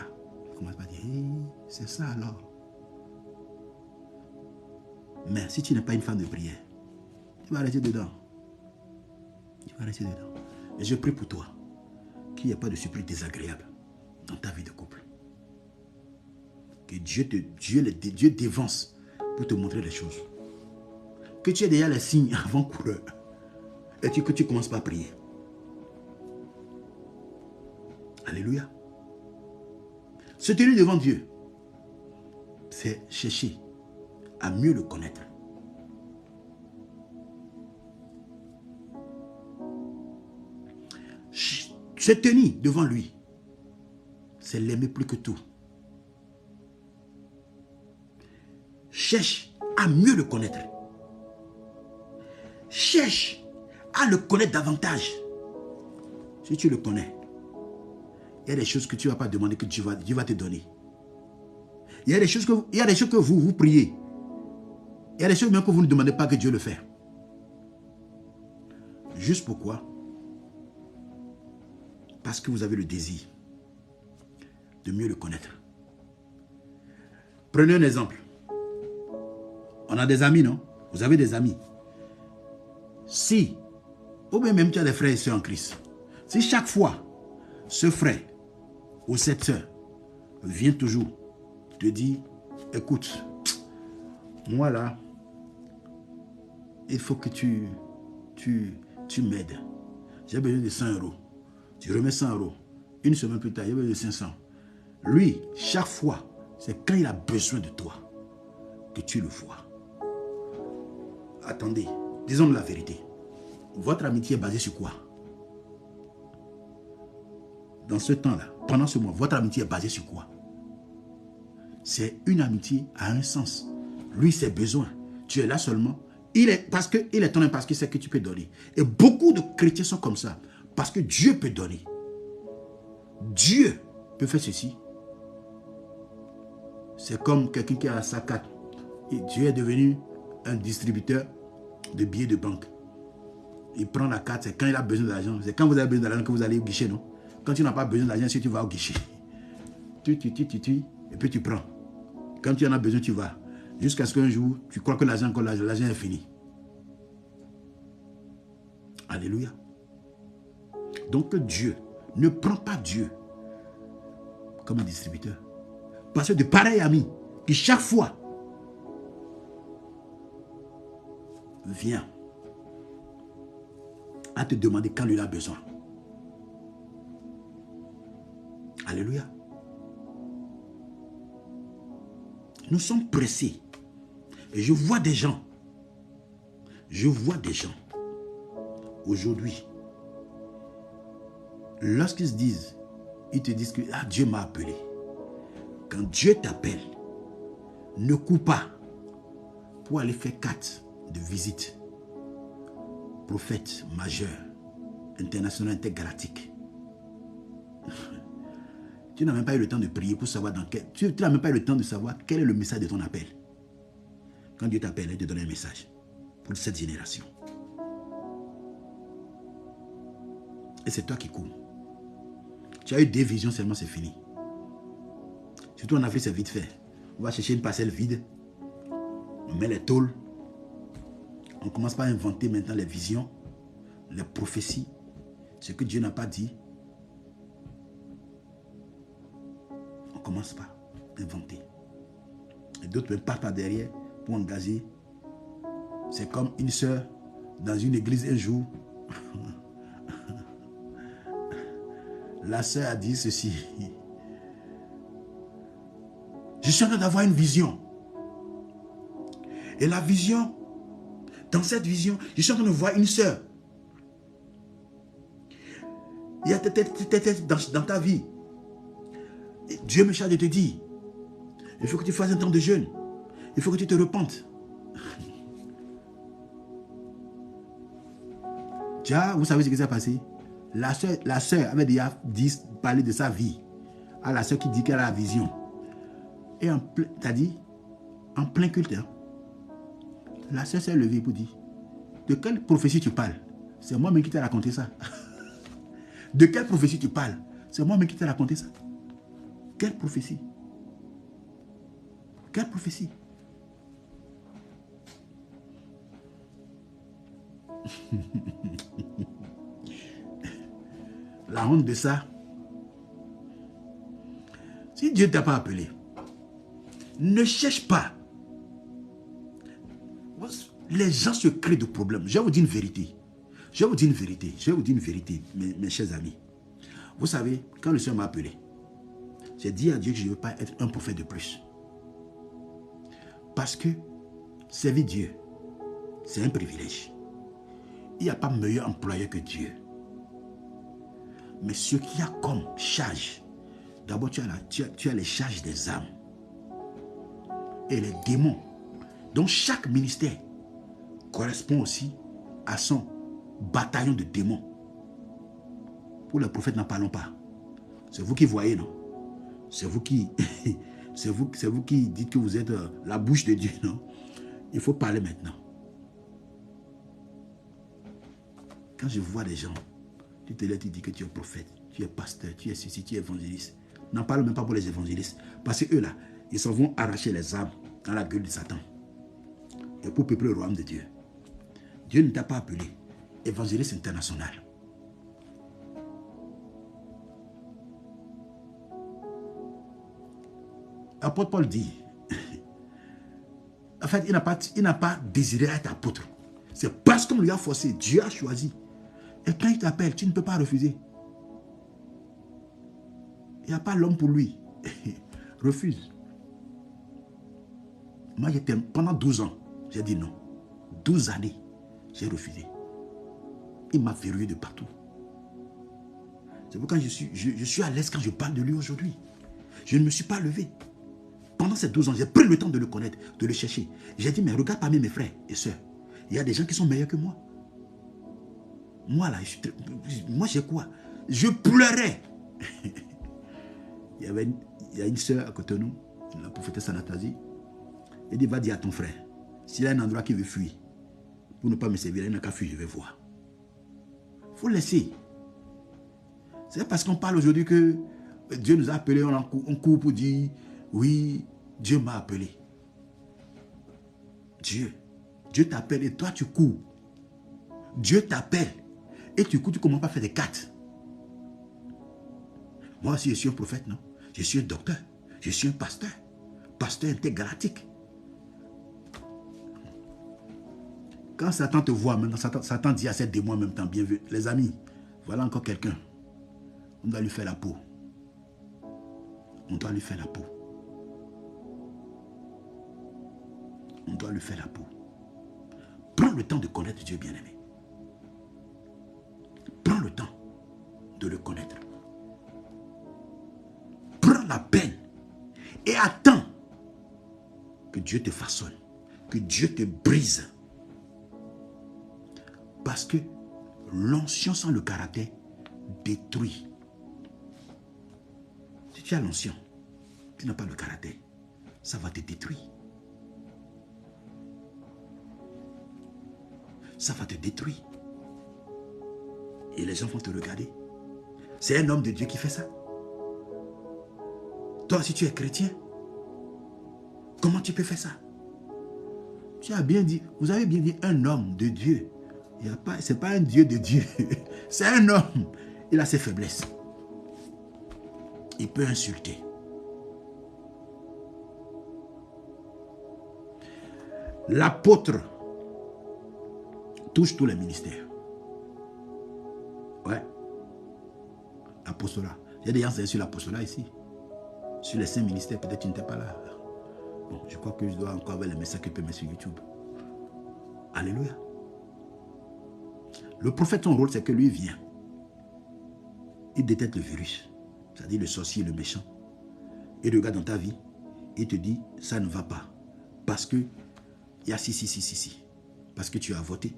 il commence à dire, hey, c'est ça alors. Mais si tu n'es pas une femme de prière, tu vas rester dedans. Tu vas rester dedans. Et je prie pour toi qu'il n'y ait pas de surprise désagréable dans ta vie de couple. Que Dieu dévance pour te montrer les choses. Que tu aies déjà les signes avant-coureurs. Et que tu commences par prier. Alléluia. Se tenir devant Dieu, c'est chercher à mieux le connaître. Se tenir devant lui, c'est l'aimer plus que tout. Cherche à mieux le connaître. Cherche à le connaître davantage. Si tu le connais, il y a des choses que tu ne vas pas demander que Dieu va te donner. Il y a des choses que vous priez. Il y a des choses même que vous ne demandez pas que Dieu le fait. Juste pourquoi? Parce que vous avez le désir de mieux le connaître. Prenez un exemple. On a des amis, non? Vous avez des amis. Si, ou bien même tu as des frères et sœurs en Christ, si chaque fois, ce frère ou cette sœur vient toujours te dire, écoute, moi là, il faut que tu m'aides. J'ai besoin de 100 euros. Tu remets 100 euros. Une semaine plus tard, j'ai besoin de 500. Lui, chaque fois, c'est quand il a besoin de toi que tu le vois. Attendez, disons la vérité. Votre amitié est basée sur quoi? Dans ce temps-là, pendant ce mois, votre amitié est basée sur quoi? C'est une amitié à un sens. Lui, ses besoins. Tu es là seulement. Il est ton ami parce qu'il sait que tu peux donner. Et beaucoup de chrétiens sont comme ça. Parce que Dieu peut donner. Dieu peut faire ceci. C'est comme quelqu'un qui a sa carte. Et Dieu est devenu un distributeur de billets de banque. Il prend la carte, c'est quand il a besoin d'argent. C'est quand vous avez besoin d'argent que vous allez au guichet, non? Quand tu n'as pas besoin d'argent, si tu vas au guichet. Et puis tu prends. Quand tu en as besoin, tu vas. Jusqu'à ce qu'un jour, tu crois que l'argent est fini. Alléluia. Donc Dieu ne prend pas Dieu comme un distributeur. Parce que de pareils amis qui chaque fois vient à te demander quand il a besoin. Alléluia. Nous sommes pressés. Et je vois des gens aujourd'hui, lorsqu'ils se disent, ils te disent que Dieu m'a appelé. Quand Dieu t'appelle, ne cours pas pour aller faire 4 de visite. Prophète majeur, international, intergalactique. Tu n'as même pas eu le temps de prier pour savoir tu n'as même pas eu le temps de savoir quel est le message de ton appel. Quand Dieu t'appelle, il te donne un message pour cette génération. Et c'est toi qui cours. Tu as eu des visions seulement, c'est fini. Surtout en Afrique, c'est vite fait. On va chercher une parcelle vide. On met les tôles. On commence par inventer maintenant les visions, les prophéties. Ce que Dieu n'a pas dit. On commence par inventer. Et d'autres partent par derrière pour engager. C'est comme une sœur dans une église un jour. La sœur a dit ceci. Je suis en train d'avoir une vision. Et la vision, dans cette vision, je suis en train de voir une sœur. Il y a peut-être dans ta vie. Dieu me charge de te dire, il faut que tu fasses un temps de jeûne. Il faut que tu te repentes. Déjà, vous savez ce qui s'est passé? La sœur avait déjà parlé de sa vie à la sœur qui dit qu'elle a la vision. Et t'as dit, en plein culte, hein, la sœur s'est levée pour dire, de quelle prophétie tu parles? C'est moi-même qui t'ai raconté ça. De quelle prophétie tu parles? C'est moi-même qui t'ai raconté ça. Quelle prophétie? Quelle prophétie? La honte de ça. Si Dieu ne t'a pas appelé, ne cherche pas. Les gens se créent de problèmes. Je vais vous dire une vérité. Je vais vous dire une vérité, mes chers amis. Vous savez, quand le Seigneur m'a appelé, j'ai dit à Dieu que je ne veux pas être un prophète de plus. Parce que servir Dieu, c'est un privilège. Il n'y a pas meilleur employeur que Dieu. Mais ce qu'il y a comme charge, d'abord tu as les charges des âmes et les démons. Donc chaque ministère correspond aussi à son bataillon de démons. Pour les prophètes, n'en parlons pas. C'est vous qui voyez, non? C'est vous qui C'est vous qui dites que vous êtes la bouche de Dieu, non? Il faut parler maintenant. Quand je vois des gens, tu te lèves, tu dis que tu es prophète, tu es pasteur, tu es ceci, tu es évangéliste. N'en parle même pas pour les évangélistes. Parce que eux là, ils s'en vont arracher les âmes dans la gueule de Satan. Et pour peupler le royaume de Dieu. Dieu ne t'a pas appelé évangéliste international. L'apôtre Paul dit, en fait, il n'a pas désiré être apôtre. C'est parce qu'on lui a forcé, Dieu a choisi. Et quand il t'appelle, tu ne peux pas refuser. Il n'y a pas l'homme pour lui. Refuse. Moi, pendant 12 ans, j'ai dit non. 12 années, j'ai refusé. Il m'a verrouillé de partout. C'est pourquoi je suis à l'aise quand je parle de lui aujourd'hui. Je ne me suis pas levé. Pendant ces 12 ans, j'ai pris le temps de le connaître, de le chercher. J'ai dit, mais regarde parmi mes frères et sœurs. Il y a des gens qui sont meilleurs que moi. Moi, là, moi, j'ai quoi? Je pleurais. Il y a une sœur à côté de nous, la prophétesse Anastasie. Elle dit, va dire à ton frère, s'il y a un endroit qui veut fuir, pour ne pas me servir, il n'a qu'à fuir, je vais voir. Il faut laisser. C'est parce qu'on parle aujourd'hui que Dieu nous a appelés, on court pour dire, oui, Dieu m'a appelé. Dieu t'appelle et toi tu cours. Dieu t'appelle et tu cours, tu ne commences pas à faire des cartes. Moi aussi, je suis un prophète, non? Je suis un docteur. Je suis un pasteur. Pasteur intergalactique. Quand Satan te voit, maintenant, Satan dit à ses démons en même temps, bien vu, les amis, voilà encore quelqu'un. On doit lui faire la peau. On doit lui faire la peau. On doit lui faire la peau. Prends le temps de connaître Dieu, bien-aimé. Prends le temps de le connaître. Prends la peine et attends que Dieu te façonne, que Dieu te brise. Parce que l'onction sans le caractère détruit. Si tu as l'onction, tu n'as pas le caractère, ça va te détruire. Ça va te détruire. Et les gens vont te regarder. C'est un homme de Dieu qui fait ça. Toi, si tu es chrétien, comment tu peux faire ça? Tu as bien dit, vous avez bien dit un homme de Dieu. Ce n'est pas un Dieu de Dieu. C'est un homme. Il a ses faiblesses. Il peut insulter. L'apôtre touche tous les ministères. Ouais. L'apostolat. Il y a des gens sur l'apostolat ici. Sur les 5 ministères, peut-être tu n'étais pas là. Bon, je crois que je dois encore avoir les messages que je peux mettre sur YouTube. Alléluia. Le prophète, son rôle, c'est que lui vient. Il détecte le virus. C'est-à-dire le sorcier, le méchant. Il regarde dans ta vie. Il te dit, ça ne va pas. Parce que, il y a si. Parce que tu as voté.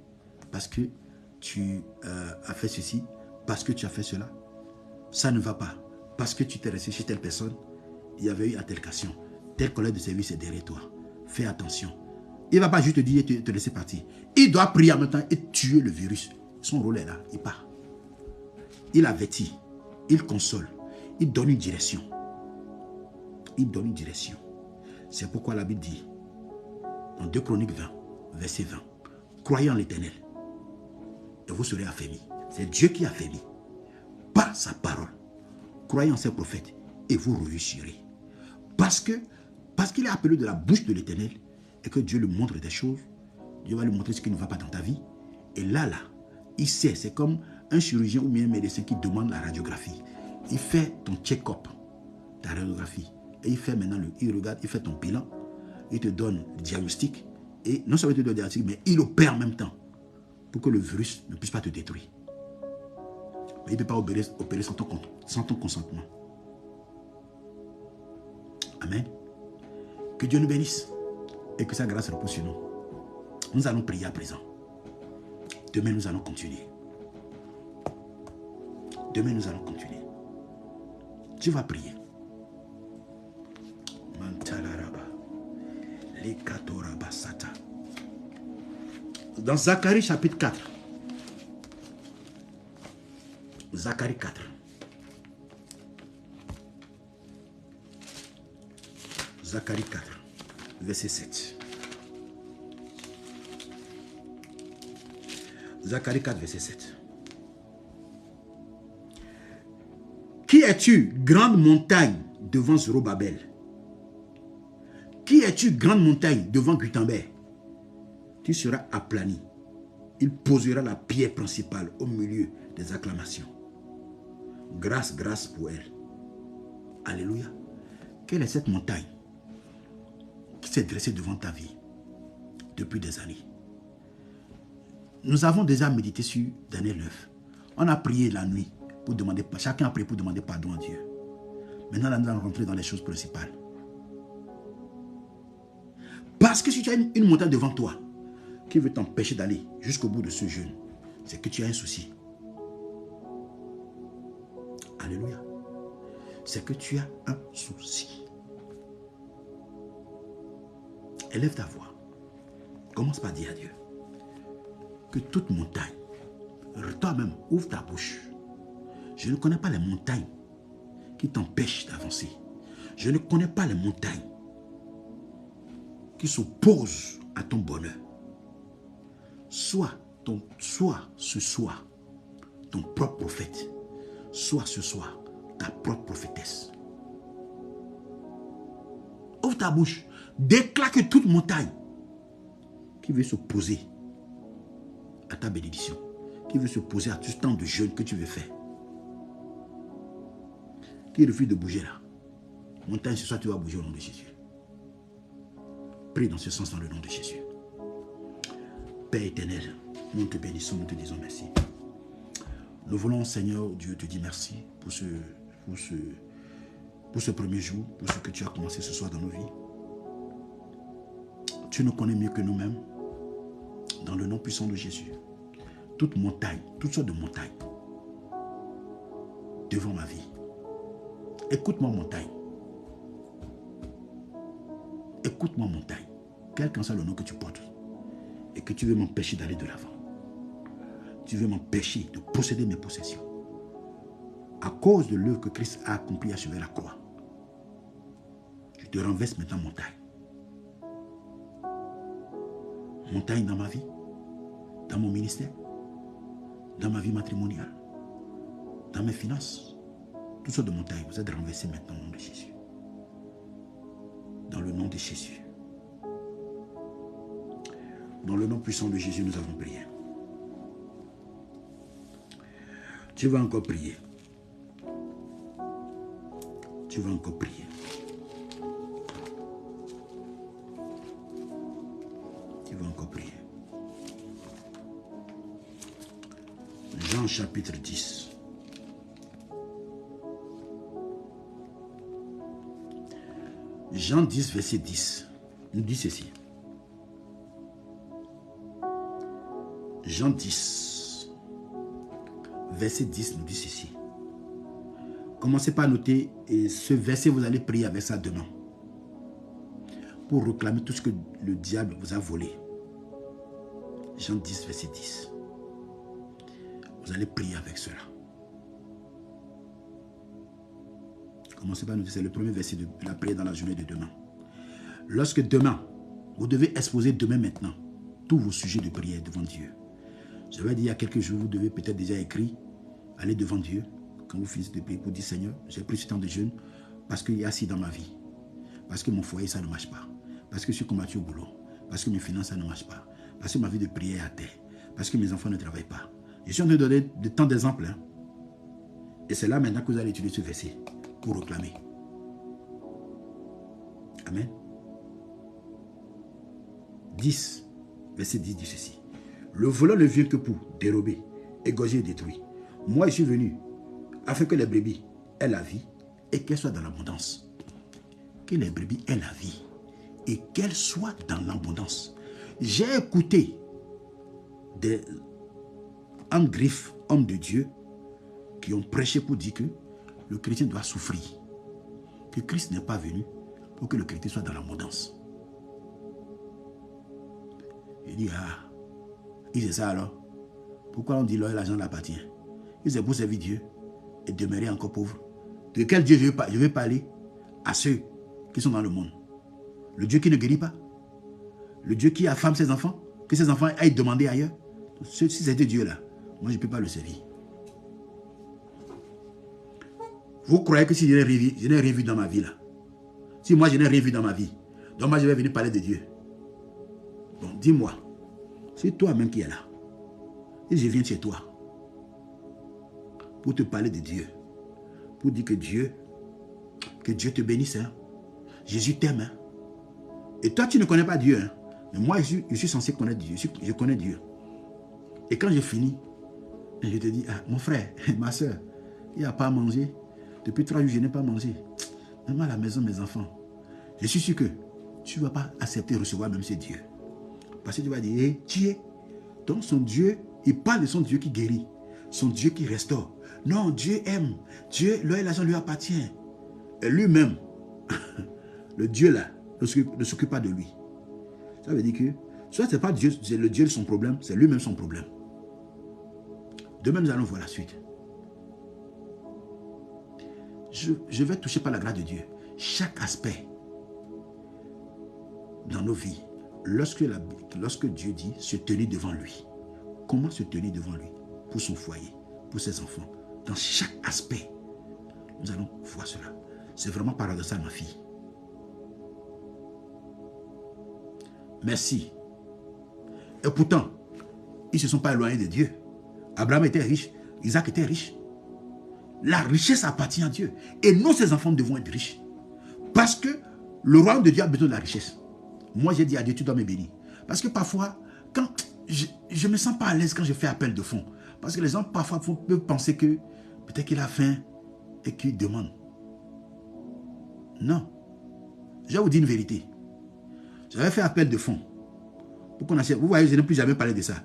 Parce que tu as fait ceci. Parce que tu as fait cela. Ça ne va pas. Parce que tu t'es resté chez telle personne. Il y avait eu altercation. Tel collègue de service est derrière toi. Fais attention. Il ne va pas juste te dire et te laisser partir. Il doit prier en même temps et tuer le virus. Son rôle est là. Il part. Il avertit. Il console. Il donne une direction. Il donne une direction. C'est pourquoi la Bible dit, dans 2 Chroniques 20, verset 20, croyez en l'Éternel et vous serez affermis. C'est Dieu qui a affermi par sa parole. Croyez en ses prophètes et vous réussirez. Parce qu'il est appelé de la bouche de l'Éternel et que Dieu lui montre des choses. Dieu va lui montrer ce qui ne va pas dans ta vie. Et là, il sait, c'est comme un chirurgien ou bien un médecin qui demande la radiographie. Il fait ton check-up, ta radiographie. Et il fait maintenant, il regarde, il fait ton bilan. Il te donne le diagnostic. Et non seulement il te donne le diagnostic, mais il opère en même temps. Pour que le virus ne puisse pas te détruire. Mais il ne peut pas opérer sans ton consentement. Amen. Que Dieu nous bénisse. Et que sa grâce repose sur nous. Nous allons prier à présent. Demain, nous allons continuer. Demain, nous allons continuer. Tu vas prier. Les Katora Basata. Dans Zacharie chapitre 4. Zacharie 4. Zacharie 4, verset 7. Zacharie 4, verset 7. Qui es-tu, grande montagne, devant Zorobabel? Qui es-tu, grande montagne, devant Gutenberg? Tu seras aplani. Il posera la pierre principale au milieu des acclamations. Grâce, grâce pour elle. Alléluia. Quelle est cette montagne qui s'est dressée devant ta vie depuis des années? Nous avons déjà médité sur Daniel 9. On a prié la nuit pour demander, chacun a prié pour demander pardon à Dieu. Maintenant, nous allons rentrer dans les choses principales. Parce que si tu as une montagne devant toi qui veut t'empêcher d'aller jusqu'au bout de ce jeûne, c'est que tu as un souci. Alléluia. C'est que tu as un souci. Élève ta voix. Commence par dire à Dieu que toute montagne, toi-même, ouvre ta bouche. Je ne connais pas les montagnes qui t'empêchent d'avancer. Je ne connais pas les montagnes qui s'opposent à ton bonheur. Soit ce soir ton propre prophète, soit ce soir ta propre prophétesse. Ouvre ta bouche. Déclare que toute montagne qui veut s'opposer à ta bénédiction, qui veut s'opposer à tout ce temps de jeûne que tu veux faire, qui refuse de bouger là. Montagne, ce soir tu vas bouger au nom de Jésus. Prie dans ce sens dans le nom de Jésus. Père éternel, nous te bénissons, nous te disons merci. Nous voulons, Seigneur Dieu, te dire merci pour ce premier jour, pour ce que tu as commencé ce soir dans nos vies. Tu nous connais mieux que nous-mêmes. Dans le nom puissant de Jésus. Toute montagne, toutes sortes de montagnes devant ma vie. Écoute-moi, montagne. Écoute-moi, montagne. Quel qu'en soit le nom que tu portes. Et que tu veux m'empêcher d'aller de l'avant. Tu veux m'empêcher de posséder mes possessions. À cause de l'œuvre que Christ a accomplie à chevet la croix. Je te renverse maintenant, montagne. Montagne dans ma vie, dans mon ministère, dans ma vie matrimoniale, dans mes finances. Toutes sortes de montagnes, vous êtes renversées maintenant au nom de Jésus. Dans le nom de Jésus. Dans le nom puissant de Jésus, nous avons prié. Tu vas encore prier. Tu vas encore prier. Tu vas encore prier. Jean chapitre 10. Jean 10, verset 10, nous dit ceci. Jean 10, verset 10 nous dit ceci. Commencez par noter, et ce verset, vous allez prier avec ça demain. Pour réclamer tout ce que le diable vous a volé. Jean 10, verset 10. Vous allez prier avec cela. Commencez par noter, c'est le premier verset de la prière dans la journée de demain. Lorsque demain, vous devez exposer demain maintenant tous vos sujets de prière devant Dieu. Je vais dire il y a quelques jours, vous devez peut-être déjà écrire, aller devant Dieu, quand vous finissez de prier pour dire Seigneur, j'ai pris ce temps de jeûne parce qu'il y a assis dans ma vie, parce que mon foyer ça ne marche pas, parce que je suis combattu au boulot, parce que mes finances ça ne marche pas, parce que ma vie de prière est à terre, parce que mes enfants ne travaillent pas. Je suis en train de donner de tant d'exemples. Hein? Et c'est là maintenant que vous allez utiliser ce verset pour réclamer. Amen. 10, verset 10 dit ceci. Le voleur ne vient que pour dérober, égorger et détruire. Moi, je suis venu afin que les brebis aient la vie et qu'elles soient dans l'abondance. Que les brebis aient la vie et qu'elles soient dans l'abondance. J'ai écouté des griffes hommes de Dieu qui ont prêché pour dire que le chrétien doit souffrir. Que Christ n'est pas venu pour que le chrétien soit dans l'abondance. Il dit, ah, il c'est ça alors. Pourquoi on dit l'argent l'appartient? Il c'est pour servir Dieu et demeurer encore pauvre. De quel Dieu je veux parler? À ceux qui sont dans le monde. Le Dieu qui ne guérit pas. Le Dieu qui affame ses enfants. Que ses enfants aillent demander ailleurs. Si c'était Dieu-là, moi je ne peux pas le servir. Vous croyez que si je n'ai rien vu dans ma vie là, si moi je n'ai rien vu dans ma vie, donc moi je vais venir parler de Dieu. Bon, dis-moi, c'est toi-même qui es là. Et je viens chez toi pour te parler de Dieu. Pour dire que Dieu te bénisse. Hein. Jésus t'aime. Hein. Et toi, tu ne connais pas Dieu. Hein. Mais moi, je suis censé connaître Dieu. Je connais Dieu. Et quand je finis, je te dis, ah, mon frère, ma soeur, il n'y a pas à manger. Depuis 3 jours, je n'ai pas mangé. Même à la maison, mes enfants. Je suis sûr que tu ne vas pas accepter de recevoir même ce Dieu. Parce que tu vas dire, hey, Dieu. Donc son Dieu, il parle de son Dieu qui guérit. Son Dieu qui restaure. Non, Dieu aime. Dieu, l'or et l'argent lui appartient. Et lui-même, le Dieu là, ne s'occupe pas de lui. Ça veut dire que, soit ce n'est pas Dieu, c'est le Dieu de son problème, c'est lui-même son problème. Demain, nous allons voir la suite. Je vais toucher par la grâce de Dieu chaque aspect dans nos vies. Lorsque Dieu dit se tenir devant lui, comment se tenir devant lui? Pour son foyer, pour ses enfants. Dans chaque aspect, nous allons voir cela. C'est vraiment paradoxal, ma fille. Merci. Et pourtant, ils ne se sont pas éloignés de Dieu. Abraham était riche, Isaac était riche. La richesse appartient à Dieu. Et nous, ses enfants, devons être riches. Parce que le royaume de Dieu a besoin de la richesse. Moi, j'ai dit à Dieu, tu dois me bénir. Parce que parfois, quand je ne me sens pas à l'aise quand je fais appel de fonds. Parce que les gens, parfois, peuvent penser que peut-être qu'il a faim et qu'il demande. Non. Je vais vous dire une vérité. J'avais fait appel de fonds. Pour qu'on achète. Vous voyez, je n'ai plus jamais parlé de ça.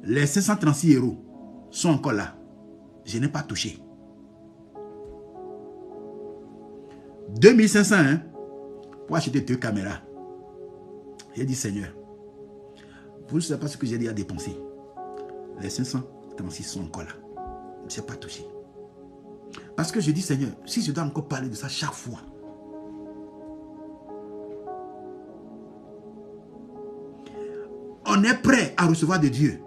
Les 536 € sont encore là. Je n'ai pas touché. 2500 hein, pour acheter 2 caméras. J'ai dit, Seigneur, vous ne savez pas ce que j'ai dit à dépenser. Les 536 sont encore là. Je n'ai pas touché. Parce que je dis, Seigneur, si je dois encore parler de ça chaque fois, on est prêt à recevoir de Dieu,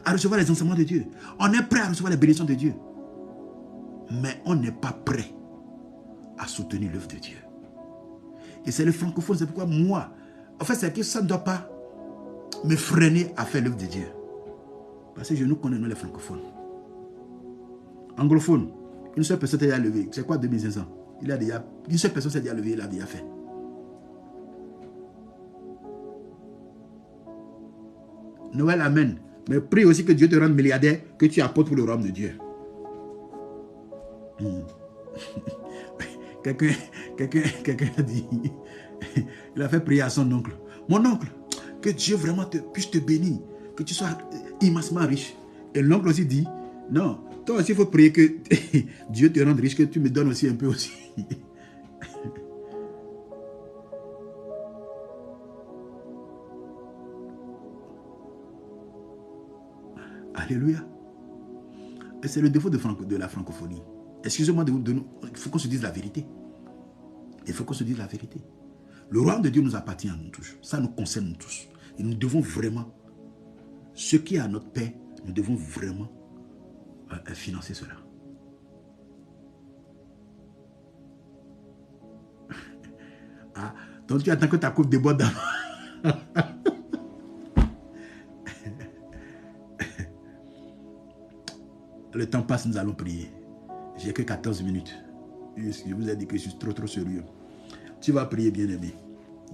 à recevoir les enseignements de Dieu. On est prêt à recevoir les bénédictions de Dieu. Mais on n'est pas prêt à soutenir l'œuvre de Dieu. Et c'est le francophone, c'est pourquoi moi, en fait, c'est que ça ne doit pas me freiner à faire l'œuvre de Dieu. Parce que je nous connais, nous les francophones. Anglophone, une seule personne s'est déjà levée. C'est quoi 2500? Il a déjà, une seule personne s'est déjà levée, il a déjà fait. Noël, amen. Mais prie aussi que Dieu te rende milliardaire, que tu apportes pour le royaume de Dieu. Quelqu'un a dit, il a fait prier à son oncle. Mon oncle, que Dieu vraiment puisse te bénir, que tu sois immensément riche. Et l'oncle aussi dit, non, toi aussi il faut prier que Dieu te rende riche, que tu me donnes aussi un peu aussi. Alléluia. Et c'est le défaut de la francophonie. Excusez-moi de nous. Il faut qu'on se dise la vérité. Il faut qu'on se dise la vérité. Le royaume de Dieu nous appartient à nous tous. Ça nous concerne nous tous. Et nous devons vraiment, ce qui est à notre paix, nous devons vraiment financer cela. Ah, donc tu attends que ta coupe déborde d'avant. Le temps passe, nous allons prier. J'ai que 14 minutes. Je vous ai dit que je suis trop sérieux. Tu vas prier, bien-aimé.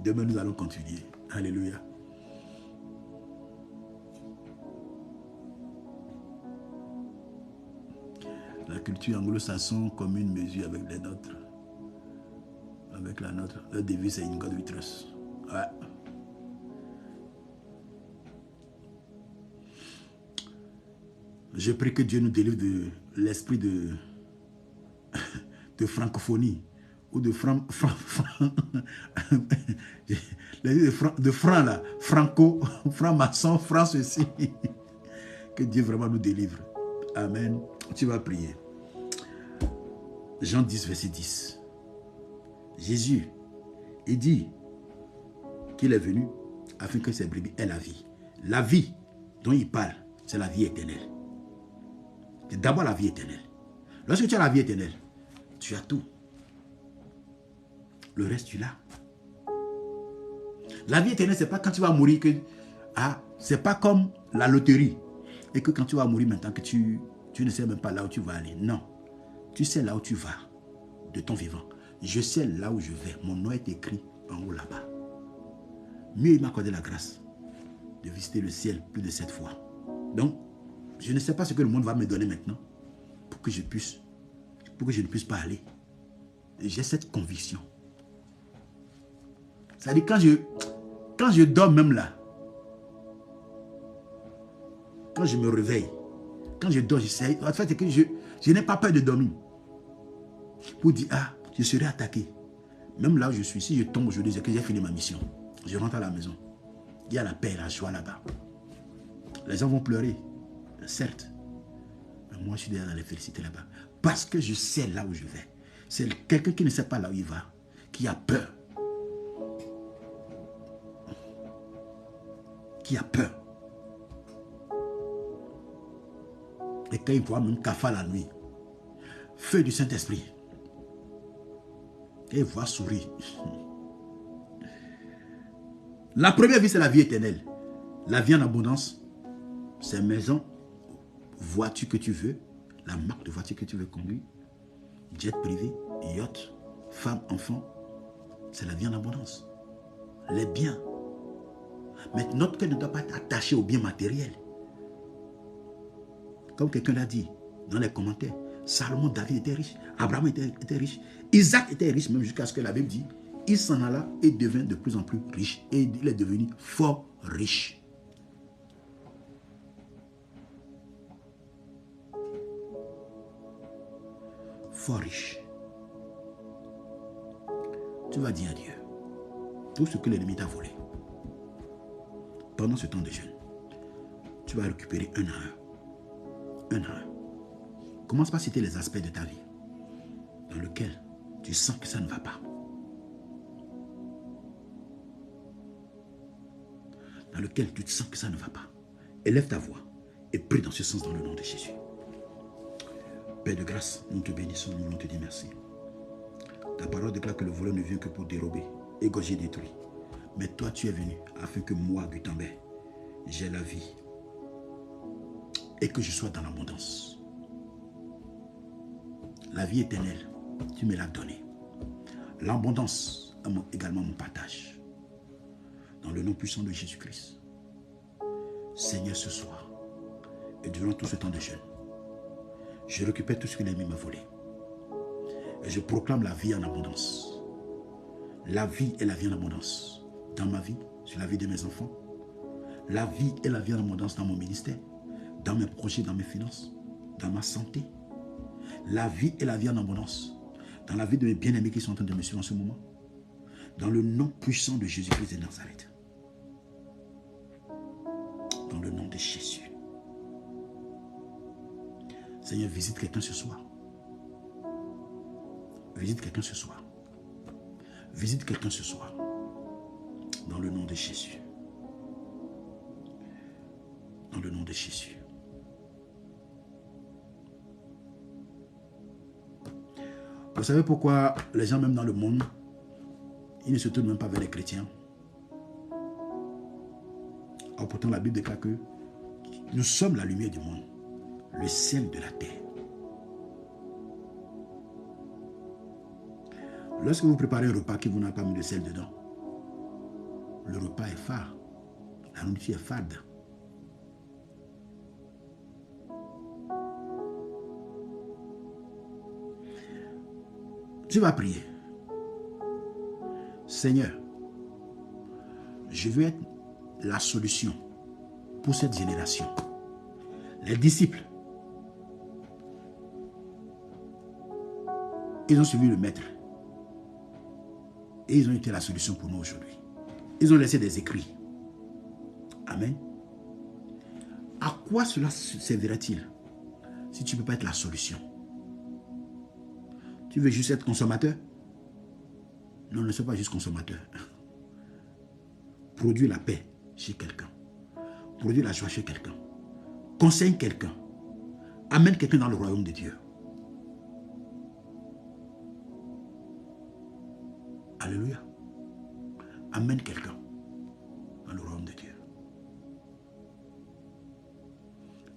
Demain, nous allons continuer. Alléluia. La culture anglo-saxonne commune mesure avec les nôtres. Avec la nôtre. Le devise, c'est une God we trust. Ouais. Je prie que Dieu nous délivre de l'esprit de francophonie ou de de franc là, franc-maçon, franc ceci. Que Dieu vraiment nous délivre. Amen. Tu vas prier. Jean 10, verset 10. Jésus, il dit qu'il est venu afin que ses brebis aient la vie. La vie dont il parle, c'est la vie éternelle. C'est d'abord la vie éternelle. Lorsque tu as la vie éternelle, tu as tout. Le reste, tu l'as. La vie éternelle, c'est pas quand tu vas mourir que... Ah, c'est pas comme la loterie. Et que quand tu vas mourir maintenant, que tu ne sais même pas là où tu vas aller. Non. Tu sais là où tu vas de ton vivant. Je sais là où je vais. Mon nom est écrit en haut là-bas. Mieux il m'a accordé la grâce de visiter le ciel plus de 7 fois. Donc, je ne sais pas ce que le monde va me donner maintenant pour que je ne puisse pas aller. J'ai cette conviction. C'est-à-dire quand je dors même là, quand je me réveille, quand je dors, j'essaie. En fait, c'est que je n'ai pas peur de dormir. Pour dire, ah, je serai attaqué. Même là où je suis, si je tombe aujourd'hui, c'est que j'ai fini ma mission. Je rentre à la maison. Il y a la paix et la joie là-bas. Les gens vont pleurer, certes. Mais moi, je suis déjà dans les félicités là-bas. Parce que je sais là où je vais. C'est quelqu'un qui ne sait pas là où il va, qui a peur. Qui a peur. Et quand il voit même Kafa la nuit, feu du Saint-Esprit, et il voit sourire. La première vie, c'est la vie éternelle. La vie en abondance, c'est maison, voiture que tu veux, la marque de voiture que tu veux conduire, jet privé, yacht, femme, enfant. C'est la vie en abondance. Les biens. Mais notre cœur ne doit pas être attaché aux biens matériels. Comme quelqu'un l'a dit dans les commentaires, Salomon, David était riche, Abraham était riche, Isaac était riche, même jusqu'à ce que la Bible dit, il s'en alla et devint de plus en plus riche. Et il est devenu fort riche. Fort riche. Tu vas dire à Dieu tout ce que l'ennemi t'a volé. Pendant ce temps de jeûne, tu vas récupérer un à un. Un à un. Commence par citer les aspects de ta vie dans lesquels tu sens que ça ne va pas. Dans lequel tu te sens que ça ne va pas. Élève ta voix et prie dans ce sens dans le nom de Jésus. Père de grâce, nous te bénissons, nous te disons merci. Ta parole déclare que le voleur ne vient que pour dérober, égorger, détruire. Mais toi, tu es venu afin que moi, Gutenberg, j'ai la vie et que je sois dans l'abondance. La vie éternelle, tu me l'as donnée. L'abondance, également mon partage. Dans le nom puissant de Jésus-Christ. Seigneur, ce soir, et durant tout ce temps de jeûne, je récupère tout ce que l'ennemi m'a volé. Et je proclame la vie en abondance. La vie et la vie en abondance. Dans ma vie, sur la vie de mes enfants. La vie et la vie en abondance dans mon ministère. Dans mes projets, dans mes finances. Dans ma santé. La vie et la vie en abondance. Dans la vie de mes bien-aimés qui sont en train de me suivre en ce moment. Dans le nom puissant de Jésus-Christ de Nazareth. Dans le nom de Jésus. Seigneur, visite quelqu'un ce soir. Visite quelqu'un ce soir. Visite quelqu'un ce soir. Dans le nom de Jésus. Dans le nom de Jésus. Vous savez pourquoi les gens, même dans le monde, ils ne se tournent même pas vers les chrétiens? Alors pourtant, la Bible déclare que nous sommes la lumière du monde, le sel de la terre. Lorsque vous préparez un repas que vous n'avez pas mis de sel dedans, le repas est fade. La nourriture est fade. Tu vas prier. Seigneur, je veux être la solution pour cette génération. Les disciples, ils ont suivi le maître. Et ils ont été la solution pour nous aujourd'hui. Ils ont laissé des écrits. Amen. À quoi cela servirait-il si tu ne peux pas être la solution? Tu veux juste être consommateur? Non, ne sois pas juste consommateur. Produis la paix chez quelqu'un. Produis la joie chez quelqu'un. Conseille quelqu'un. Amène quelqu'un dans le royaume de Dieu. Alléluia. Amène quelqu'un dans le royaume de Dieu.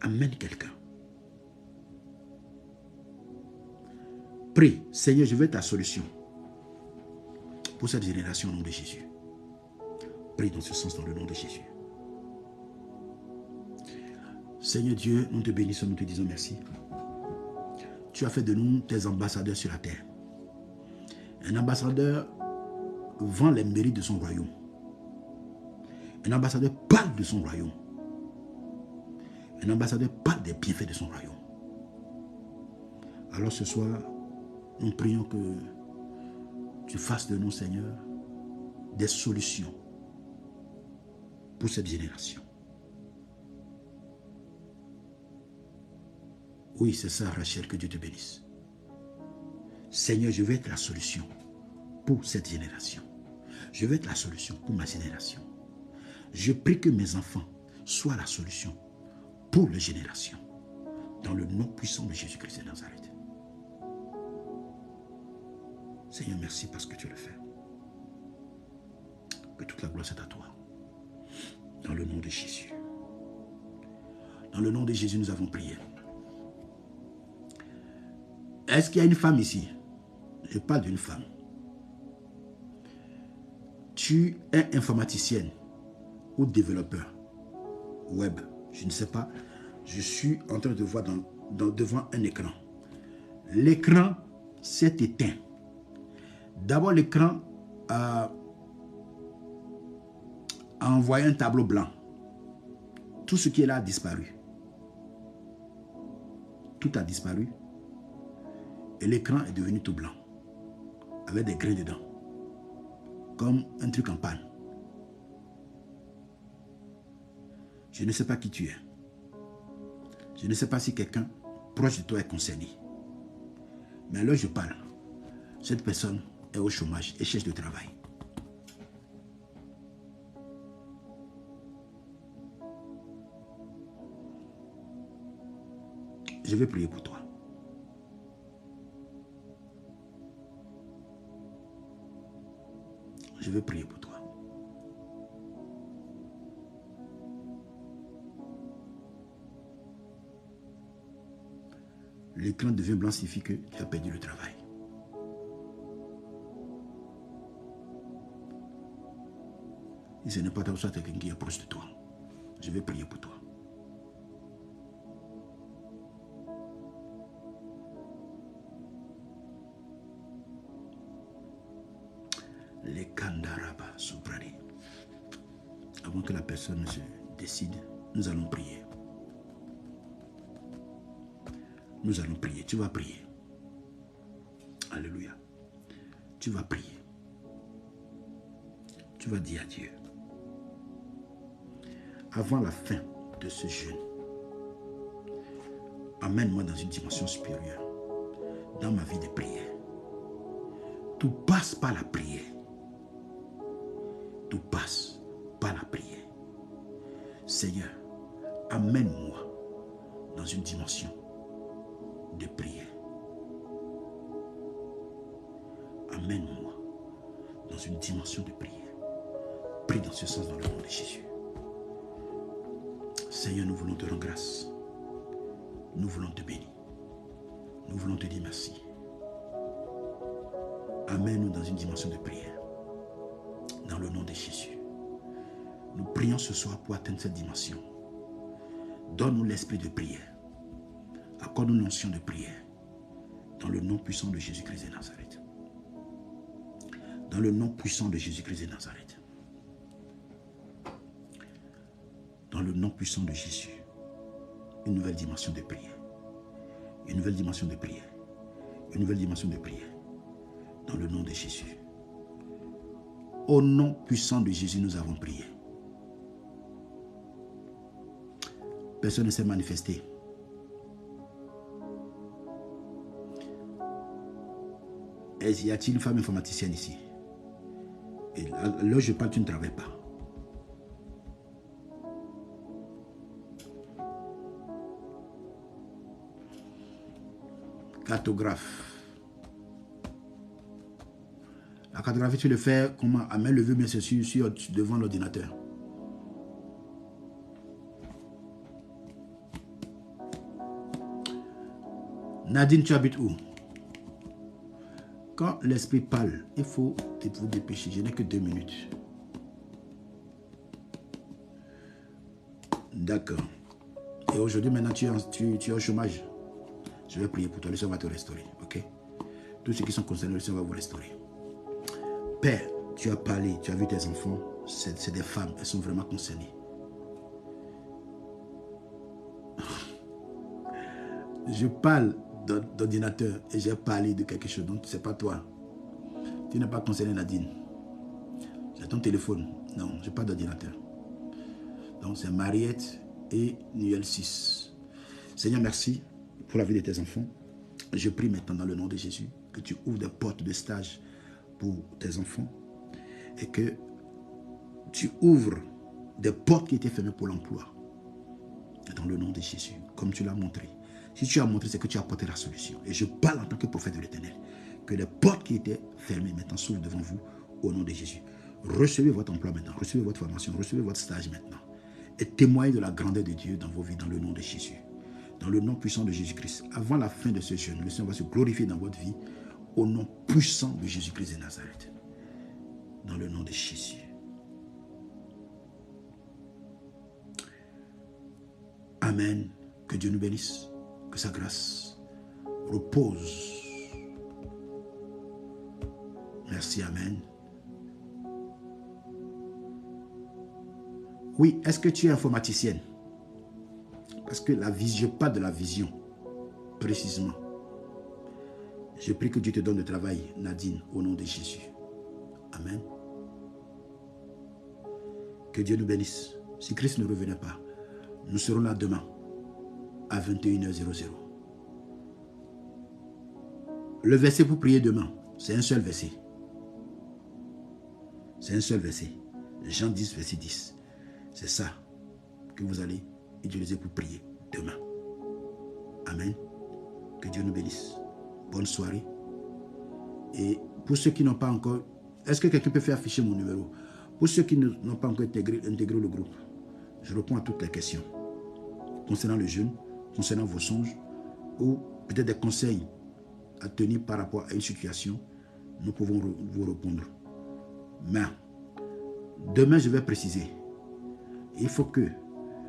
Amène quelqu'un. Prie, Seigneur, je veux ta solution pour cette génération au nom de Jésus. Prie dans ce sens dans le nom de Jésus. Seigneur Dieu, nous te bénissons, nous te disons merci. Tu as fait de nous tes ambassadeurs sur la terre. Un ambassadeur vend les mérites de son royaume. Un ambassadeur parle de son royaume. Un ambassadeur parle des bienfaits de son royaume. Alors ce soir, nous prions que tu fasses de nous, Seigneur, des solutions pour cette génération. Oui, c'est ça, Rachel, que Dieu te bénisse. Seigneur, je veux être la solution pour cette génération. Je veux être la solution pour ma génération. Je prie que mes enfants soient la solution pour les générations. Dans le nom puissant de Jésus-Christ de Nazareth. Seigneur, merci parce que tu le fais. Que toute la gloire soit à toi. Dans le nom de Jésus. Dans le nom de Jésus, nous avons prié. Est-ce qu'il y a une femme ici? Je parle d'une femme. Tu es informaticienne ou développeur web. Je ne sais pas. Je suis en train de voir devant un écran. L'écran s'est éteint. D'abord, l'écran a envoyé un tableau blanc. Tout ce qui est là a disparu. Tout a disparu. Et l'écran est devenu tout blanc. Avec des grains dedans. Comme un truc en panne. Je ne sais pas qui tu es. Je ne sais pas si quelqu'un proche de toi est concerné. Mais alors je parle. Cette personne est au chômage et cherche du travail. Je vais prier pour toi. Je vais prier pour toi. L'écran devient blanc, signifie que tu as perdu le travail. Si ce n'est pas toi, soit quelqu'un qui est proche de toi. Je vais prier pour toi. Les Kandaraba Soprani. Avant que la personne se décide, nous allons prier. Nous allons prier. Tu vas prier. Alléluia. Tu vas prier. Tu vas dire à Dieu. Avant la fin de ce jeûne, amène-moi dans une dimension supérieure. Dans ma vie de prière. Tout passe par la prière. Tout passe par la prière. Seigneur, amène-moi dans une dimension de prière. Amène-moi dans une dimension de prière. Prie dans ce sens dans le nom de Jésus. Seigneur, nous voulons te rendre grâce. Nous voulons te bénir. Nous voulons te dire merci. Amène-nous dans une dimension de prière. Dans le nom de Jésus. Nous prions ce soir pour atteindre cette dimension. Donne-nous l'esprit de prière. Accorde-nous l'onction de prière. Dans le nom puissant de Jésus-Christ de Nazareth. Dans le nom puissant de Jésus-Christ de Nazareth. Dans le nom puissant de Jésus. Une nouvelle dimension de prière. Une nouvelle dimension de prière. Une nouvelle dimension de prière. Dans le nom de Jésus. Au nom puissant de Jésus, nous avons prié. Personne ne s'est manifesté. Y a-t-il une femme informaticienne ici? Et là, je parle, tu ne travailles pas. Cartographe. La cartographie, tu le fais comment? À main levée, mais c'est sur devant l'ordinateur. Nadine, tu habites où? Quand l'esprit parle, il faut vous dépêcher. Je n'ai que 2 minutes. D'accord. Et aujourd'hui, maintenant, tu es au chômage. Je vais prier pour toi. Le Seigneur va te restaurer. Ok? Tous ceux qui sont concernés, le Seigneur va vous restaurer. Père, tu as parlé, tu as vu tes enfants. C'est des femmes. Elles sont vraiment concernées. Je parle d'ordinateur et j'ai parlé de quelque chose. Donc, ce n'est pas toi. Tu n'es pas concerné, Nadine. C'est ton téléphone. Non, je n'ai pas d'ordinateur. Donc, c'est Mariette et Nuel 6. Seigneur, merci pour la vie de tes enfants. Je prie maintenant dans le nom de Jésus que tu ouvres des portes de stage pour tes enfants et que tu ouvres des portes qui étaient fermées pour l'emploi. Dans le nom de Jésus, comme tu l'as montré. Si tu as montré, c'est que tu as apporté la solution. Et je parle en tant que prophète de l'Éternel. Que les portes qui étaient fermées maintenant s'ouvrent devant vous au nom de Jésus. Recevez votre emploi maintenant. Recevez votre formation. Recevez votre stage maintenant. Et témoignez de la grandeur de Dieu dans vos vies, dans le nom de Jésus. Dans le nom puissant de Jésus-Christ. Avant la fin de ce jeûne, le Seigneur va se glorifier dans votre vie au nom puissant de Jésus-Christ de Nazareth. Dans le nom de Jésus. Amen. Que Dieu nous bénisse. Que sa grâce repose. Merci, amen. Oui, est-ce que tu es informaticienne? Parce que la vision, pas de la vision, précisément. Je prie que Dieu te donne le travail, Nadine, au nom de Jésus. Amen. Que Dieu nous bénisse. Si Christ ne revenait pas, nous serons là demain à 21h00. Le verset pour prier demain, c'est un seul verset. C'est un seul verset. Jean 10, verset 10. C'est ça que vous allez utiliser pour prier demain. Amen. Que Dieu nous bénisse. Bonne soirée. Et pour ceux qui n'ont pas encore... Est-ce que quelqu'un peut faire afficher mon numéro? Pour ceux qui n'ont pas encore intégré le groupe, je réponds à toutes les questions. Concernant le jeûne, concernant vos songes, ou peut-être des conseils à tenir par rapport à une situation, nous pouvons vous répondre. Mais, demain, je vais préciser. Il faut que...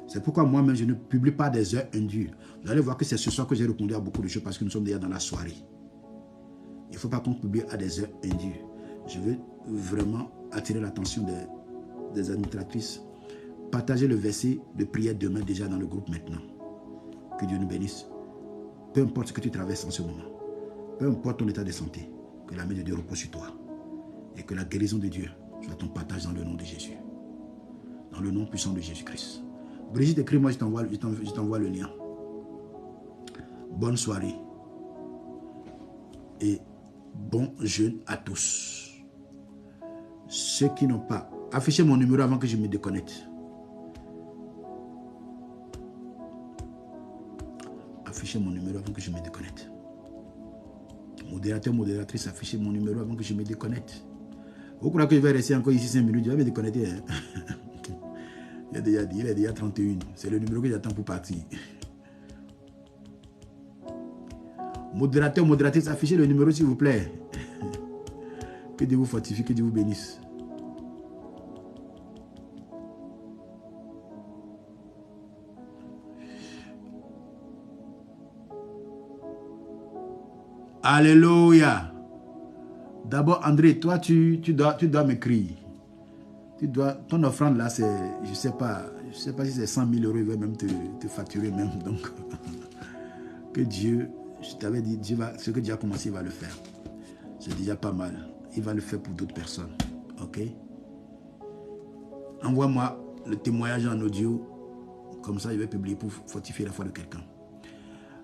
C'est pourquoi moi-même, je ne publie pas des heures indues. Vous allez voir que c'est ce soir que j'ai répondu à beaucoup de choses parce que nous sommes déjà dans la soirée. Il ne faut pas qu'on publie à des heures indues. Je veux vraiment attirer l'attention des administratrices. Partagez le verset de prière demain déjà dans le groupe maintenant. Que Dieu nous bénisse. Peu importe ce que tu traverses en ce moment. Peu importe ton état de santé. Que la main de Dieu repose sur toi. Et que la guérison de Dieu soit ton partage dans le nom de Jésus. Dans le nom puissant de Jésus-Christ. Brigitte, écris-moi, je t'envoie le lien. Bonne soirée. Et bon jeûne à tous. Ceux qui n'ont pas... Affichez mon numéro avant que je me déconnecte. Affichez mon numéro avant que je me déconnecte. Modérateur, modératrice, affichez mon numéro avant que je me déconnecte. Vous croyez que je vais rester encore ici 5 minutes? Je vais me déconnecter. Hein? Il a déjà dit, il est déjà 31. C'est le numéro que j'attends pour partir. Modérateur, modératrice, affichez le numéro s'il vous plaît. Que Dieu vous fortifie, que Dieu vous bénisse. Alléluia. D'abord, André, toi, tu dois m'écrire. Ton offrande là, c'est, je sais pas si c'est 100 000 euros, il va même te facturer même. Donc, que Dieu, je t'avais dit, ce que Dieu a commencé, il va le faire. C'est déjà pas mal. Il va le faire pour d'autres personnes. Ok? Envoie-moi le témoignage en audio. Comme ça, je vais publier pour fortifier la foi de quelqu'un.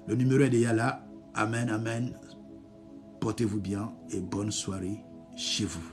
Le numéro est déjà là. Amen, amen. Portez-vous bien et bonne soirée chez vous.